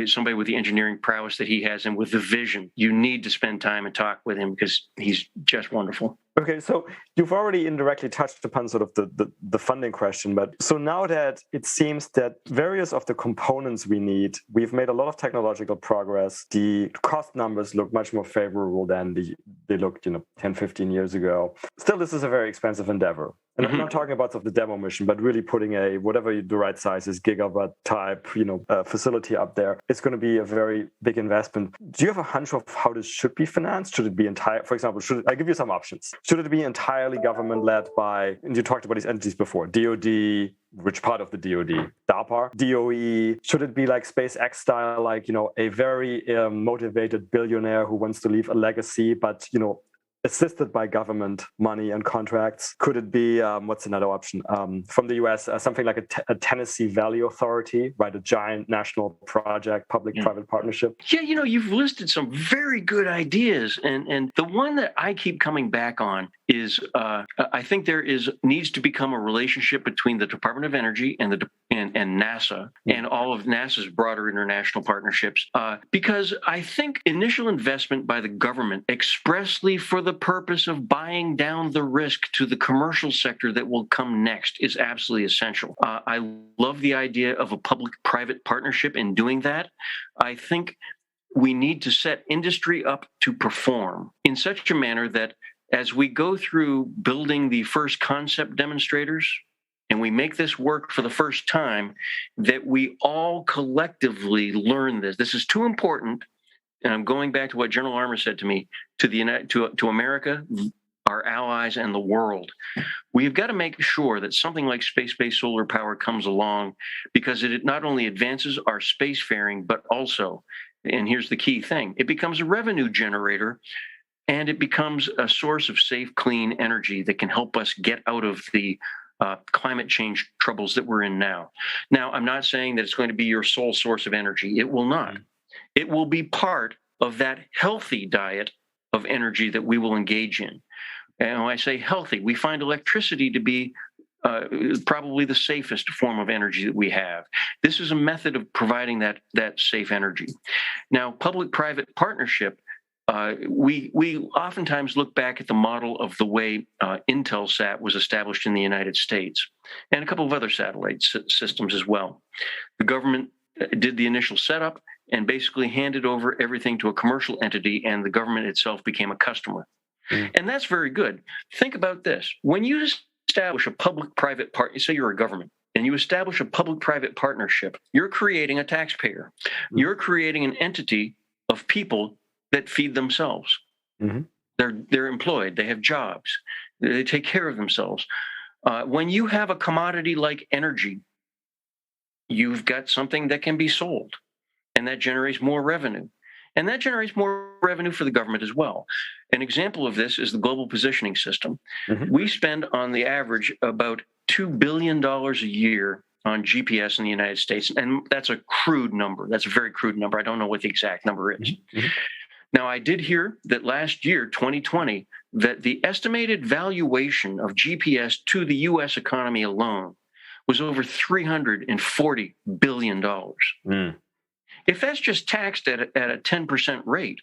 somebody with the engineering prowess that he has, and with the vision, you need to spend time and talk with him because he's just wonderful. Okay, so you've already indirectly touched upon sort of the funding question, but so now that it seems that various of the components we need, we've made a lot of technological progress. The cost numbers look much more favorable than they looked 10, 15 years ago. Still, this is a very expensive endeavor. And I'm not talking about sort of the demo mission, but really putting whatever the right size is, gigawatt type, facility up there. It's going to be a very big investment. Do you have a hunch of how this should be financed? Should it be for example, I give you some options. Should it be entirely government-led by, and you talked about these entities before, DOD, which part of the DOD? DARPA, DOE? Should it be like SpaceX style, a very motivated billionaire who wants to leave a legacy, but, assisted by government money and contracts? Could it be, what's another option? From the US, something like a Tennessee Valley Authority, right? A giant national project, public-private partnership. Yeah, you've listed some very good ideas. And the one that I keep coming back on is I think there needs to become a relationship between the Department of Energy and NASA and all of NASA's broader international partnerships, because I think initial investment by the government expressly for the purpose of buying down the risk to the commercial sector that will come next is absolutely essential. I love the idea of a public-private partnership in doing that. I think we need to set industry up to perform in such a manner that as we go through building the first concept demonstrators, and we make this work for the first time, that we all collectively learn this. This is too important. And I'm going back to what General Armour said to me, to America, our allies, and the world. We've got to make sure that something like space-based solar power comes along, because it not only advances our spacefaring, but also, and here's the key thing, it becomes a revenue generator, and it becomes a source of safe, clean energy that can help us get out of the climate change troubles that we're in now. Now, I'm not saying that it's going to be your sole source of energy. It will not. It will be part of that healthy diet of energy that we will engage in. And when I say healthy, we find electricity to be probably the safest form of energy that we have. This is a method of providing that safe energy. Now, public-private partnership, we oftentimes look back at the model of the way Intelsat was established in the United States, and a couple of other satellite systems as well. The government did the initial setup and basically handed over everything to a commercial entity, and the government itself became a customer. And that's very good. Think about this. When you establish a public-private partnership, say you're a government, and you establish a public-private partnership, you're creating a taxpayer. You're creating an entity of people that feed themselves. They're employed. They have jobs. They take care of themselves. When you have a commodity like energy, you've got something that can be sold, and that generates more revenue. And that generates more revenue for the government as well. An example of this is the Global Positioning System. We spend on the average about $2 billion a year on GPS in the United States. And that's a crude number. That's a very crude number. I don't know what the exact number is. Now, I did hear that last year, 2020, that the estimated valuation of GPS to the U.S. economy alone was over $340 billion. If that's just taxed at a 10% rate,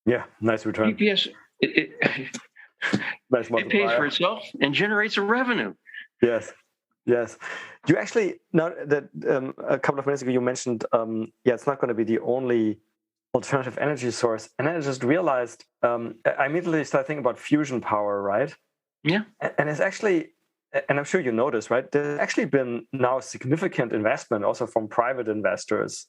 yeah, nice return. GPS, it pays for itself and generates a revenue. Yes. Yes. You actually, now that a couple of minutes ago, you mentioned, it's not going to be the only alternative energy source. And then I just realized, I immediately started thinking about fusion power, right? Yeah. And it's actually, and I'm sure you know this, right? There's actually been now significant investment also from private investors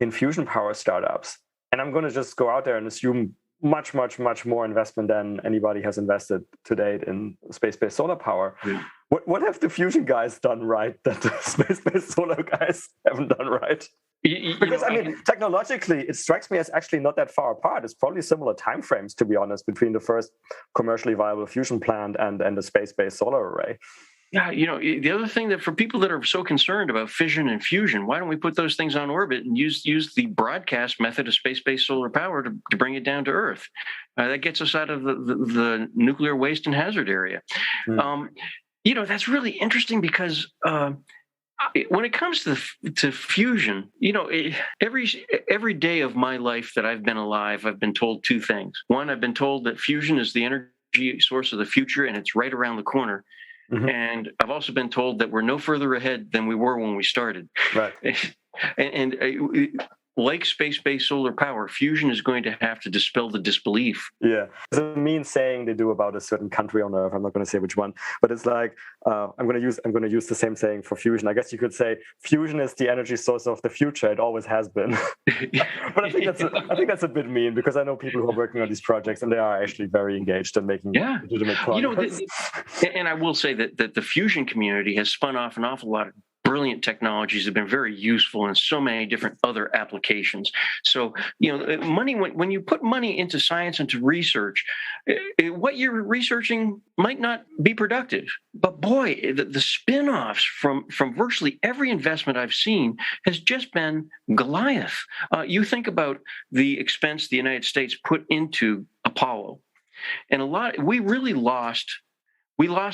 in fusion power startups. And I'm going to just go out there and assume much, much, much more investment than anybody has invested to date in space-based solar power. Yeah. What have the fusion guys done right that the space-based solar guys haven't done right? Because I mean, technologically, it strikes me as actually not that far apart. It's probably similar timeframes, to be honest, between the first commercially viable fusion plant and the space-based solar array. Yeah, the other thing that for people that are so concerned about fission and fusion, why don't we put those things on orbit and use the broadcast method of space-based solar power to bring it down to Earth? That gets us out of the nuclear waste and hazard area. That's really interesting because when it comes to fusion, every day of my life that I've been alive, I've been told two things. One, I've been told that fusion is the energy source of the future and it's right around the corner. Mm-hmm. And I've also been told that we're no further ahead than we were when we started. Right. And like space-based solar power, fusion is going to have to dispel the disbelief. Yeah, it's a mean saying they do about a certain country on Earth. I'm not going to say which one, but it's like I'm going to use the same saying for fusion. I guess you could say fusion is the energy source of the future. It always has been. But I think that's a bit mean because I know people who are working on these projects and they are actually very engaged in making legitimate progress. And I will say that the fusion community has spun off an awful lot of brilliant technologies have been very useful in so many different other applications. So, money, when you put money into science and to research, what you're researching might not be productive. But boy, the spin-offs from virtually every investment I've seen has just been Goliath. You think about the expense the United States put into Apollo. And we really lost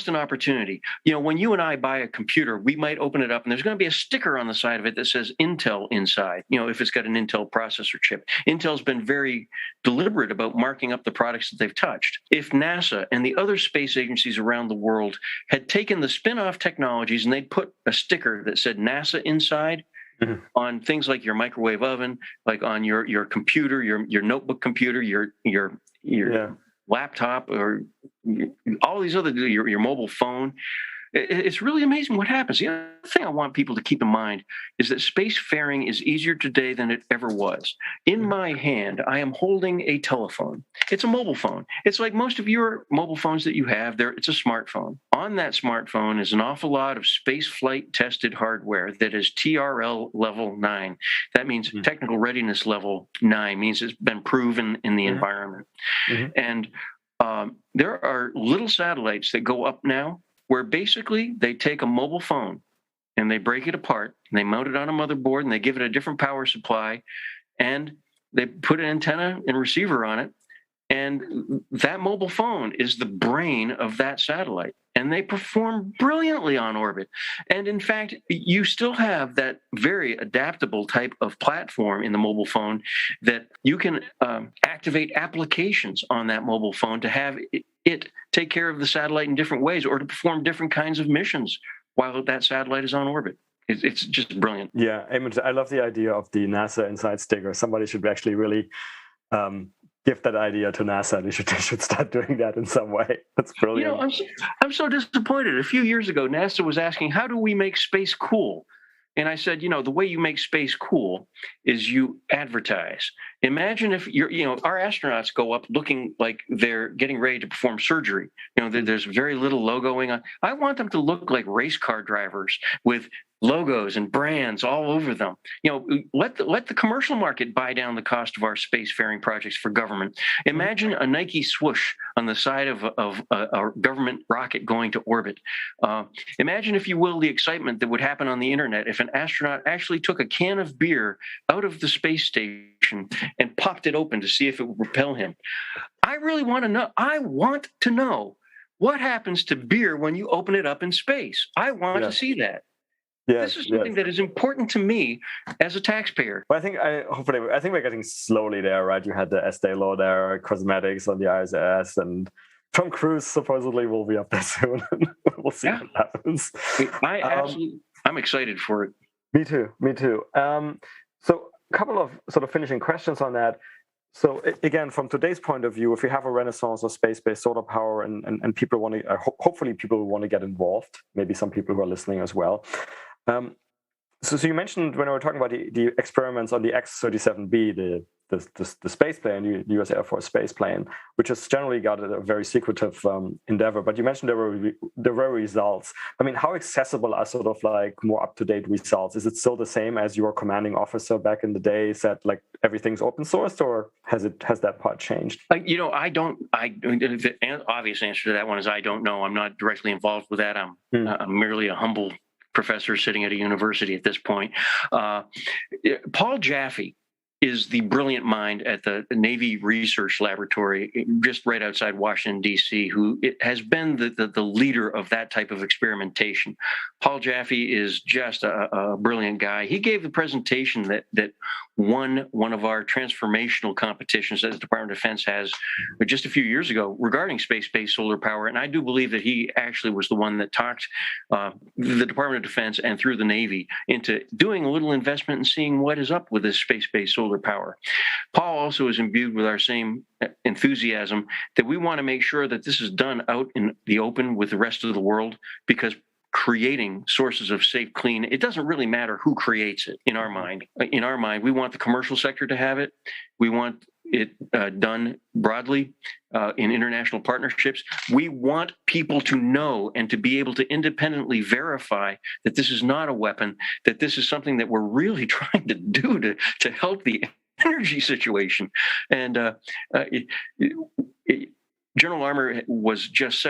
an opportunity. When you and I buy a computer, we might open it up and there's going to be a sticker on the side of it that says Intel inside, if it's got an Intel processor chip. Intel's been very deliberate about marking up the products that they've touched. If NASA and the other space agencies around the world had taken the spin-off technologies and they'd put a sticker that said NASA inside, mm-hmm. on things like your microwave oven, like on your computer, your notebook computer, your laptop, or all these other, your mobile phone. It's really amazing what happens. The other thing I want people to keep in mind is that spacefaring is easier today than it ever was. In my hand, I am holding a telephone. It's a mobile phone. It's like most of your mobile phones that you have. It's a smartphone. On that smartphone is an awful lot of space flight tested hardware that is TRL level 9. That means technical readiness level 9, means it's been proven in the environment. Mm-hmm. And there are little satellites that go up now where basically they take a mobile phone and they break it apart and they mount it on a motherboard and they give it a different power supply and they put an antenna and receiver on it. And that mobile phone is the brain of that satellite. And they perform brilliantly on orbit. And in fact, you still have that very adaptable type of platform in the mobile phone that you can activate applications on that mobile phone to have it take care of the satellite in different ways or to perform different kinds of missions while that satellite is on orbit. It's just brilliant. Yeah, I love the idea of the NASA Inside sticker. Somebody should actually really give that idea to NASA. They should start doing that in some way. That's brilliant. I'm so disappointed. A few years ago, NASA was asking, how do we make space cool? And I said, the way you make space cool is you advertise. Imagine if our astronauts go up looking like they're getting ready to perform surgery. There's very little logoing on. I want them to look like race car drivers with logos and brands all over them. Let the commercial market buy down the cost of our spacefaring projects for government. Imagine a Nike swoosh on the side of a government rocket going to orbit. Imagine, if you will, the excitement that would happen on the internet if an astronaut actually took a can of beer out of the space station and popped it open to see if it would repel him. I really want to know. I want to know what happens to beer when you open it up in space. I want to see that. Yes, this is something that is important to me as a taxpayer. But I think we're getting slowly there, right? You had the Estee Lauder cosmetics on the ISS, and Tom Cruise supposedly will be up there soon. We'll see what happens. I'm excited for it. Me too. So a couple of sort of finishing questions on that. So again, from today's point of view, if you have a renaissance of space-based solar power and people want to, hopefully people will want to get involved, maybe some people who are listening as well. So you mentioned when we were talking about the experiments on the X-37B, the space plane, the US Air Force space plane, which has generally got a very secretive endeavor. But you mentioned there were results. I mean, how accessible are sort of like more up-to-date results? Is it still the same as your commanding officer back in the day said, like everything's open sourced, or has that part changed? The obvious answer to that one is I don't know. I'm not directly involved with that. I'm merely a humble professor sitting at a university at this point. Paul Jaffe is the brilliant mind at the Navy Research Laboratory just right outside Washington, D.C., who has been the leader of that type of experimentation. Paul Jaffe is just a brilliant guy. He gave the presentation that won one of our transformational competitions that the Department of Defense has just a few years ago regarding space-based solar power. And I do believe that he actually was the one that talked the Department of Defense and through the Navy into doing a little investment and seeing what is up with this space-based solar power. Paul also is imbued with our same enthusiasm that we want to make sure that this is done out in the open with the rest of the world, because creating sources of safe, clean, it doesn't really matter who creates it in our mind. In our mind, we want the commercial sector to have it. We want it done broadly in international partnerships. We want people to know and to be able to independently verify that this is not a weapon, that this is something that we're really trying to do to help the energy situation. And General Armour was just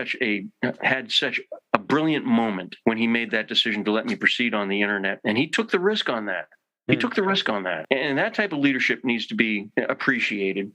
had such a brilliant moment when he made that decision to let me proceed on the internet, and he took the risk on that. Took the risk on that, and that type of leadership needs to be appreciated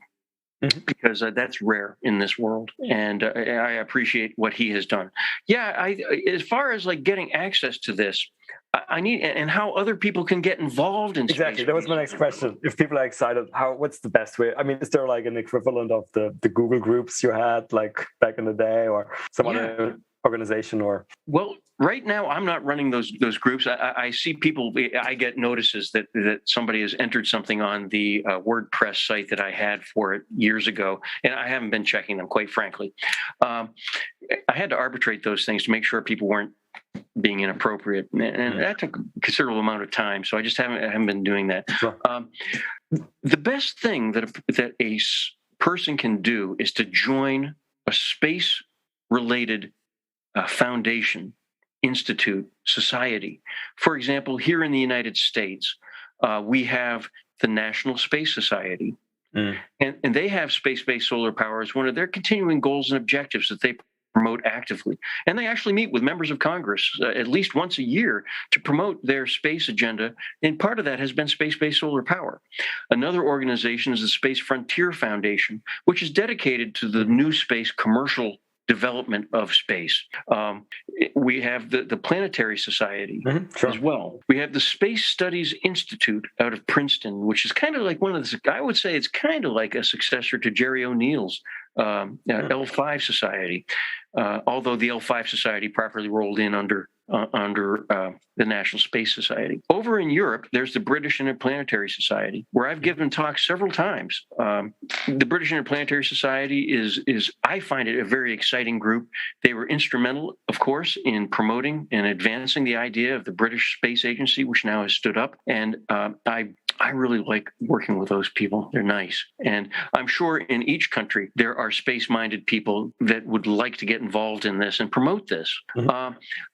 because that's rare in this world. And I appreciate what he has done. Yeah, as far as like getting access to this, I need, and how other people can get involved in exactly. space. That was my next question. If people are excited, what's the best way? I mean, is there like an equivalent of the Google groups you had like back in the day, or some other organization? Or well, right now I'm not running those groups. I see people. I get notices that somebody has entered something on the WordPress site that I had for it years ago, and I haven't been checking them, quite frankly. I had to arbitrate those things to make sure people weren't being inappropriate, and that took a considerable amount of time. So I just haven't been doing that. Sure. The best thing that a person can do is to join a space-related foundation, institute, society. For example, here in the United States, we have the National Space Society, and they have space-based solar power as one of their continuing goals and objectives that they promote actively. And they actually meet with members of Congress at least once a year to promote their space agenda. And part of that has been space-based solar power. Another organization is the Space Frontier Foundation, which is dedicated to the new space commercial development of space. We have the Planetary Society as well. We have the Space Studies Institute out of Princeton, which is kind of like I would say it's kind of like a successor to Jerry O'Neill's L5 Society, although the L5 Society properly rolled in under the National Space Society. Over in Europe, there's the British Interplanetary Society, where I've given talks several times. The British Interplanetary Society is I find it a very exciting group. They were instrumental, of course, in promoting and advancing the idea of the British Space Agency, which now has stood up. And I really like working with those people. They're nice. And I'm sure in each country, there are space-minded people that would like to get involved in this and promote this.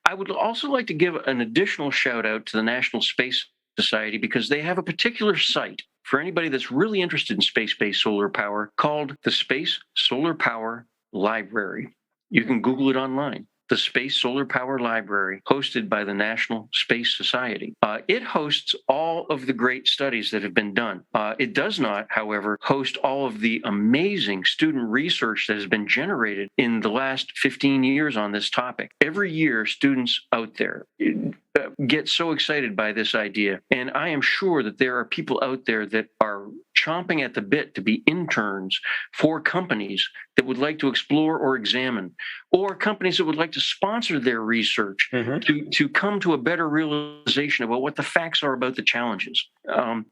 I would also like to give an additional shout out to the National Space Society, because they have a particular site for anybody that's really interested in space-based solar power called the Space Solar Power Library. You can Google it online. The Space Solar Power Library, hosted by the National Space Society. It hosts all of the great studies that have been done. It does not, however, host all of the amazing student research that has been generated in the last 15 years on this topic. Every year, students out there get so excited by this idea. And I am sure that there are people out there that are chomping at the bit to be interns for companies that would like to explore or examine, or companies that would like to sponsor their research to come to a better realization about what the facts are about the challenges.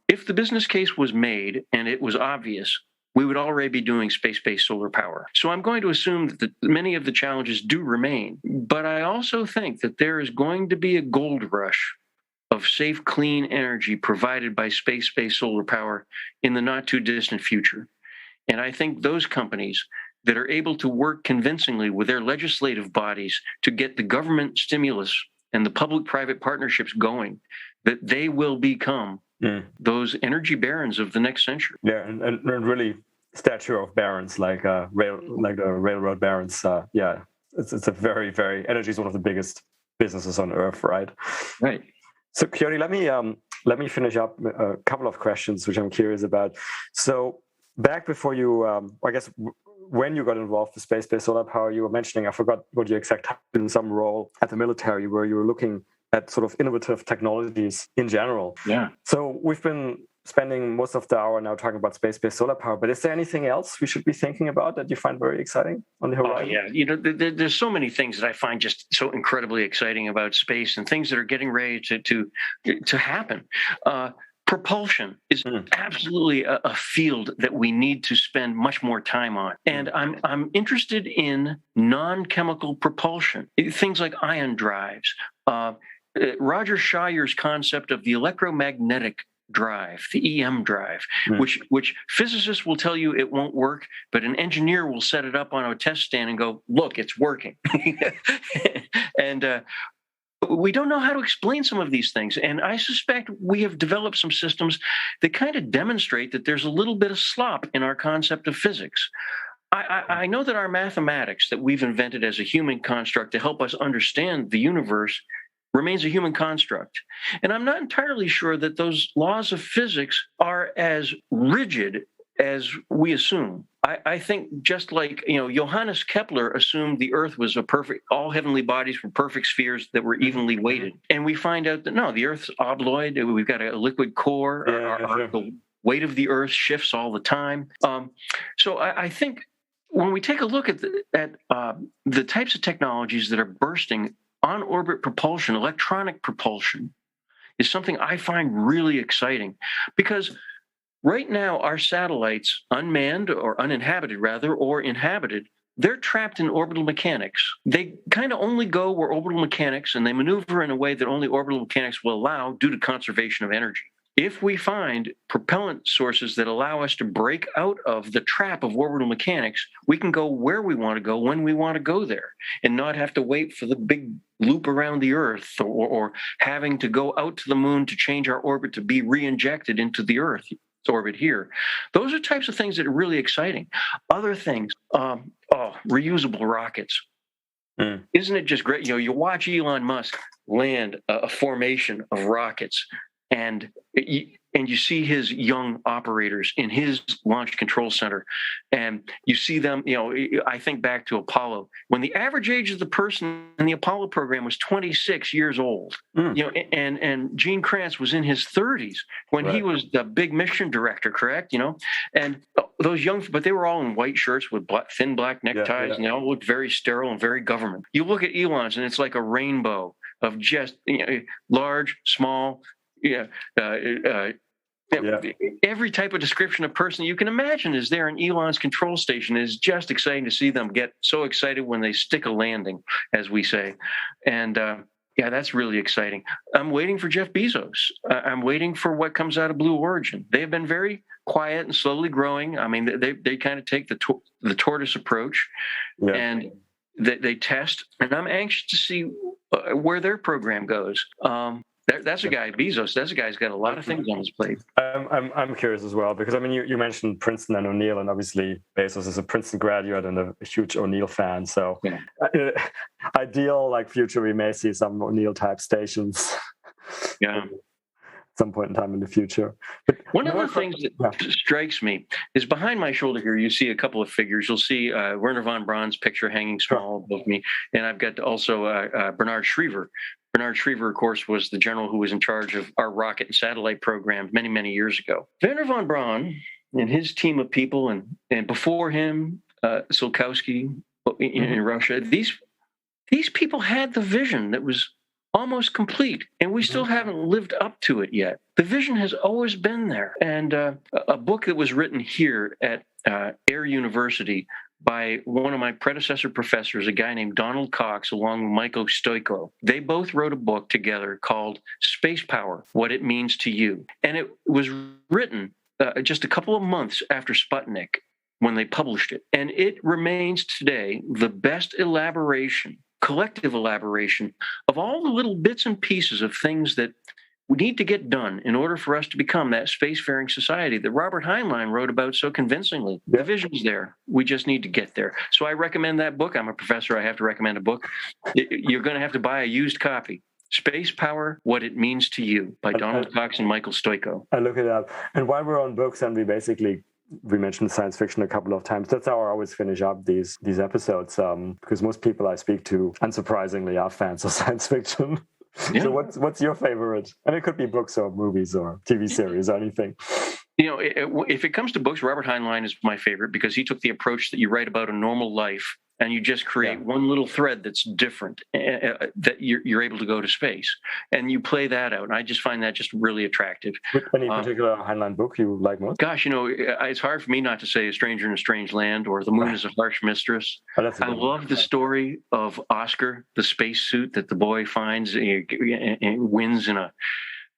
If the business case was made and it was obvious, we would already be doing space-based solar power. So I'm going to assume that many of the challenges do remain. But I also think that there is going to be a gold rush of safe, clean energy provided by space-based solar power in the not-too-distant future. And I think those companies that are able to work convincingly with their legislative bodies to get the government stimulus and the public-private partnerships going, that they will become those energy barons of the next century. Yeah, and really statue of barons, like the railroad barons. It's a very, very, energy is one of the biggest businesses on earth, right? Right. So, Coyote, let me finish up a couple of questions which I'm curious about. So, back before you, I guess, when you got involved with space-based solar power, you were mentioning, I forgot what your exact title, in some role at the military, where you were looking at sort of innovative technologies in general. Yeah. So we've been spending most of the hour now talking about space-based solar power, but is there anything else we should be thinking about that you find very exciting on the horizon? Oh, yeah. There's so many things that I find just so incredibly exciting about space and things that are getting ready to happen. Propulsion is absolutely a field that we need to spend much more time on. And I'm interested in non-chemical propulsion, things like ion drives. Roger Shire's concept of the electromagnetic drive, the EM drive, which physicists will tell you it won't work, but an engineer will set it up on a test stand and go, look, it's working. And we don't know how to explain some of these things. And I suspect we have developed some systems that kind of demonstrate that there's a little bit of slop in our concept of physics. I know that our mathematics that we've invented as a human construct to help us understand the universe remains a human construct. And I'm not entirely sure that those laws of physics are as rigid as we assume. I think just like, Johannes Kepler assumed the Earth was all heavenly bodies were perfect spheres that were evenly weighted. And we find out that no, the Earth's obloid, we've got a liquid core, the weight of the Earth shifts all the time. So I think when we take a look at the types of technologies that are bursting, on-orbit propulsion, electronic propulsion, is something I find really exciting because right now our satellites, unmanned or uninhabited rather, or inhabited, they're trapped in orbital mechanics. They kind of only go where orbital mechanics, and they maneuver in a way that only orbital mechanics will allow due to conservation of energy. If we find propellant sources that allow us to break out of the trap of orbital mechanics, we can go where we want to go when we want to go there and not have to wait for the big loop around the Earth or having to go out to the moon to change our orbit to be re-injected into the Earth's orbit here. Those are types of things that are really exciting. Other things, reusable rockets. Isn't it just great? You watch Elon Musk land a formation of rockets, and you see his young operators in his launch control center, and you see them, I think back to Apollo, when the average age of the person in the Apollo program was 26 years old, and Gene Kranz was in his 30s when he was the big mission director, correct? And those young, but they were all in white shirts with thin black neckties, and they all looked very sterile and very government. You look at Elon's, and it's like a rainbow of just large, small, every type of description of person you can imagine is there in Elon's control station. It's just exciting to see them get so excited when they stick a landing, as we say. And that's really exciting. I'm waiting for Jeff Bezos. I'm waiting for what comes out of Blue Origin. They've been very quiet and slowly growing. I mean, they kind of take the tortoise approach, and they test. And I'm anxious to see where their program goes. That's a guy, Bezos. That's a guy who's got a lot of things on his plate. I'm curious as well, because I mean, you mentioned Princeton and O'Neill, and obviously Bezos is a Princeton graduate and a huge O'Neill fan. So, ideal future, we may see some O'Neill type stations. Yeah. Some point in time in the future. But one of the things that strikes me is behind my shoulder here, you see a couple of figures. You'll see Wernher von Braun's picture hanging small above me, and I've got also Bernard Schriever. Bernard Schriever, of course, was the general who was in charge of our rocket and satellite program many, many years ago. Wernher von Braun and his team of people, and before him, Tsiolkovsky in Russia. These people had the vision that was almost complete, and we still haven't lived up to it yet. The vision has always been there. And a book that was written here at Air University by one of my predecessor professors, a guy named Donald Cox, along with Michael Stoiko. They both wrote a book together called Space Power, What It Means to You. And it was written just a couple of months after Sputnik when they published it. And it remains today the best elaboration, collective elaboration of all the little bits and pieces of things that we need to get done in order for us to become that spacefaring society that Robert Heinlein wrote about so convincingly. Yeah. The vision's there. We just need to get there. So I recommend that book. I'm a professor. I have to recommend a book. You're going to have to buy a used copy. Space Power, What It Means to You by Donald Cox and Michael Stoiko. I look it up. And while we're on books, and we mentioned science fiction a couple of times. That's how I always finish up these episodes, because most people I speak to, unsurprisingly, are fans of science fiction. Yeah. So what's your favorite? And it could be books or movies or TV series or anything. If it comes to books, Robert Heinlein is my favorite because he took the approach that you write about a normal life and you just create one little thread that's different, that you're able to go to space, and you play that out. And I just find that just really attractive. Any particular Heinlein book you like most? Gosh, it's hard for me not to say A Stranger in a Strange Land or The Moon is a Harsh Mistress. I love the story of Oscar, the spacesuit that the boy finds and wins in a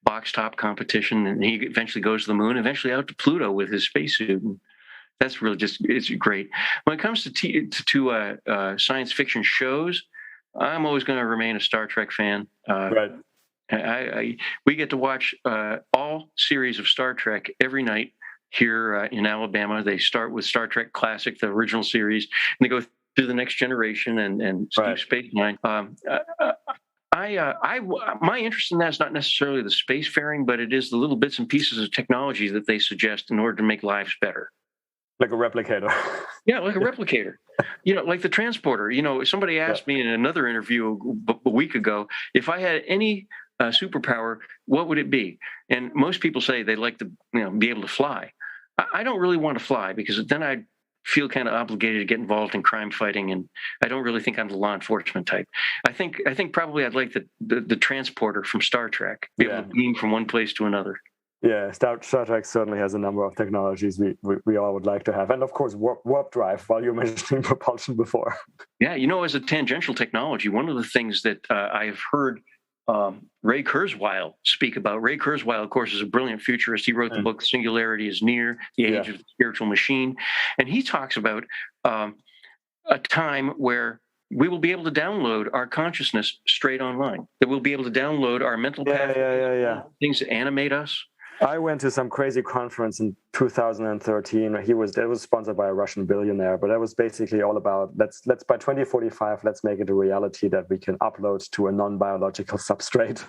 box top competition, and he eventually goes to the moon, eventually out to Pluto with his spacesuit. That's really it's great. When it comes to science fiction shows, I'm always going to remain a Star Trek fan. Right. We get to watch all series of Star Trek every night here in Alabama. They start with Star Trek Classic, the original series, and they go through the Next Generation and Deep Space Nine. My interest in that is not necessarily the spacefaring, but it is the little bits and pieces of technology that they suggest in order to make lives better. Like a replicator. Yeah, like a replicator. Like the transporter. Somebody asked me in another interview a week ago, if I had any superpower, what would it be? And most people say they'd like to be able to fly. I don't really want to fly because then I'd feel kind of obligated to get involved in crime fighting, and I don't really think I'm the law enforcement type. I think probably I'd like the transporter from Star Trek, be able to beam from one place to another. Yeah, Star Trek certainly has a number of technologies we all would like to have. And of course, warp drive, while you were mentioning propulsion before. Yeah, as a tangential technology, one of the things that I've heard Ray Kurzweil speak about. Ray Kurzweil, of course, is a brilliant futurist. He wrote the book Singularity is Near, the Age of the Spiritual Machine. And he talks about a time where we will be able to download our consciousness straight online, that we'll be able to download our mental pathways, things that animate us. I went to some crazy conference in 2013. It was sponsored by a Russian billionaire, but that was basically all about let's by 2045, let's make it a reality that we can upload to a non-biological substrate.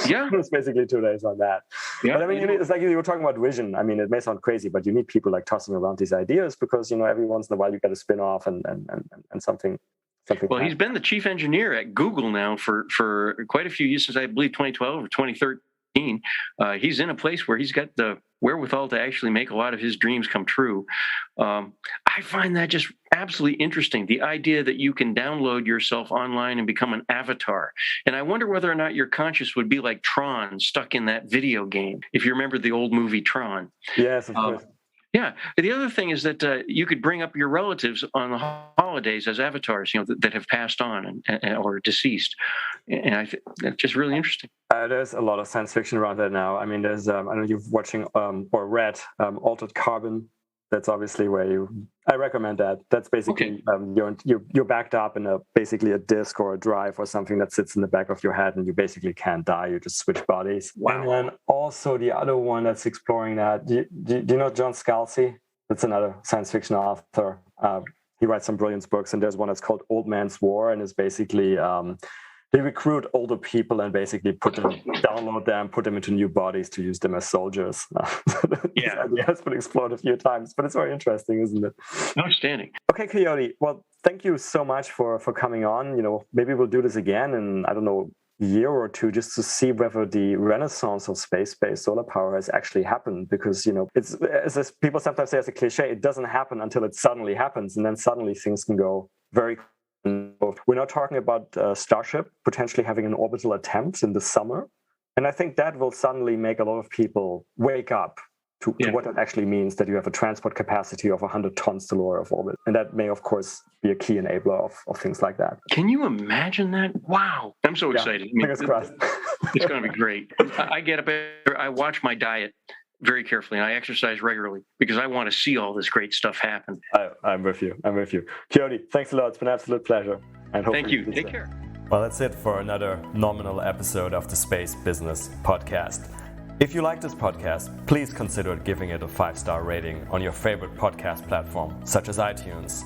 Yeah. It was basically 2 days on that. Yeah. But it's like you were talking about vision. It may sound crazy, but you need people like tossing around these ideas because, every once in a while you get a spin off and something. Well, he's been the chief engineer at Google now for quite a few years, since I believe 2012 or 2013. He's in a place where he's got the wherewithal to actually make a lot of his dreams come true. I find that just absolutely interesting, the idea that you can download yourself online and become an avatar. And I wonder whether or not your conscious would be like Tron, stuck in that video game, if you remember the old movie Tron. Yes, of course. Yeah. The other thing is that you could bring up your relatives on the holidays as avatars, that have passed on or deceased. And I think that's just really interesting. There's a lot of science fiction around that now. There's, I don't know if you're watching or read Altered Carbon. That's obviously where I recommend that. That's basically you're backed up in basically a disk or a drive or something that sits in the back of your head, and you basically can't die. You just switch bodies. Wow. And then also the other one that's exploring that. Do you know John Scalzi? That's another science fiction author. He writes some brilliant books, and there's one that's called Old Man's War, and it's basically they recruit older people and basically download them, put them into new bodies to use them as soldiers. This idea has been explored a few times, but it's very interesting, isn't it? Outstanding. Okay, Coyote. Well, thank you so much for coming on. Maybe we'll do this again in, I don't know, year or two just to see whether the renaissance of space-based solar power has actually happened. Because, it's as people sometimes say as a cliche, it doesn't happen until it suddenly happens, and then suddenly things can go very quickly. We're now talking about Starship potentially having an orbital attempt in the summer. And I think that will suddenly make a lot of people wake up to what it actually means that you have a transport capacity of 100 tons to lower Earth orbit. And that may, of course, be a key enabler of things like that. Can you imagine that? Wow. I'm so excited. Fingers crossed. It's going to be great. I get up, I watch my diet very carefully, and I exercise regularly because I want to see all this great stuff happen. I'm with you. Coyote, thanks a lot. It's been an absolute pleasure. And thank you. Take care. Well, that's it for another nominal episode of the Space Business Podcast. If you like this podcast, please consider giving it a 5-star rating on your favorite podcast platform, such as iTunes.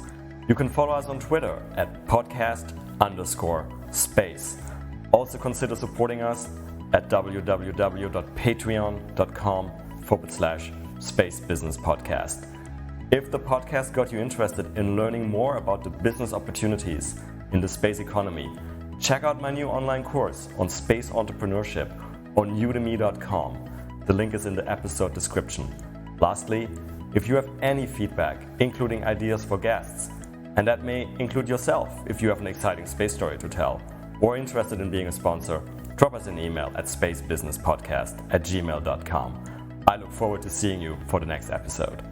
You can follow us on Twitter at podcast_space. Also consider supporting us at www.patreon.com/spacebusinesspodcast. If the podcast got you interested in learning more about the business opportunities in the space economy, check out my new online course on space entrepreneurship on udemy.com. The link is in the episode description. Lastly, if you have any feedback, including ideas for guests, and that may include yourself if you have an exciting space story to tell, or interested in being a sponsor, drop us an email at spacebusinesspodcast@gmail.com. I look forward to seeing you for the next episode.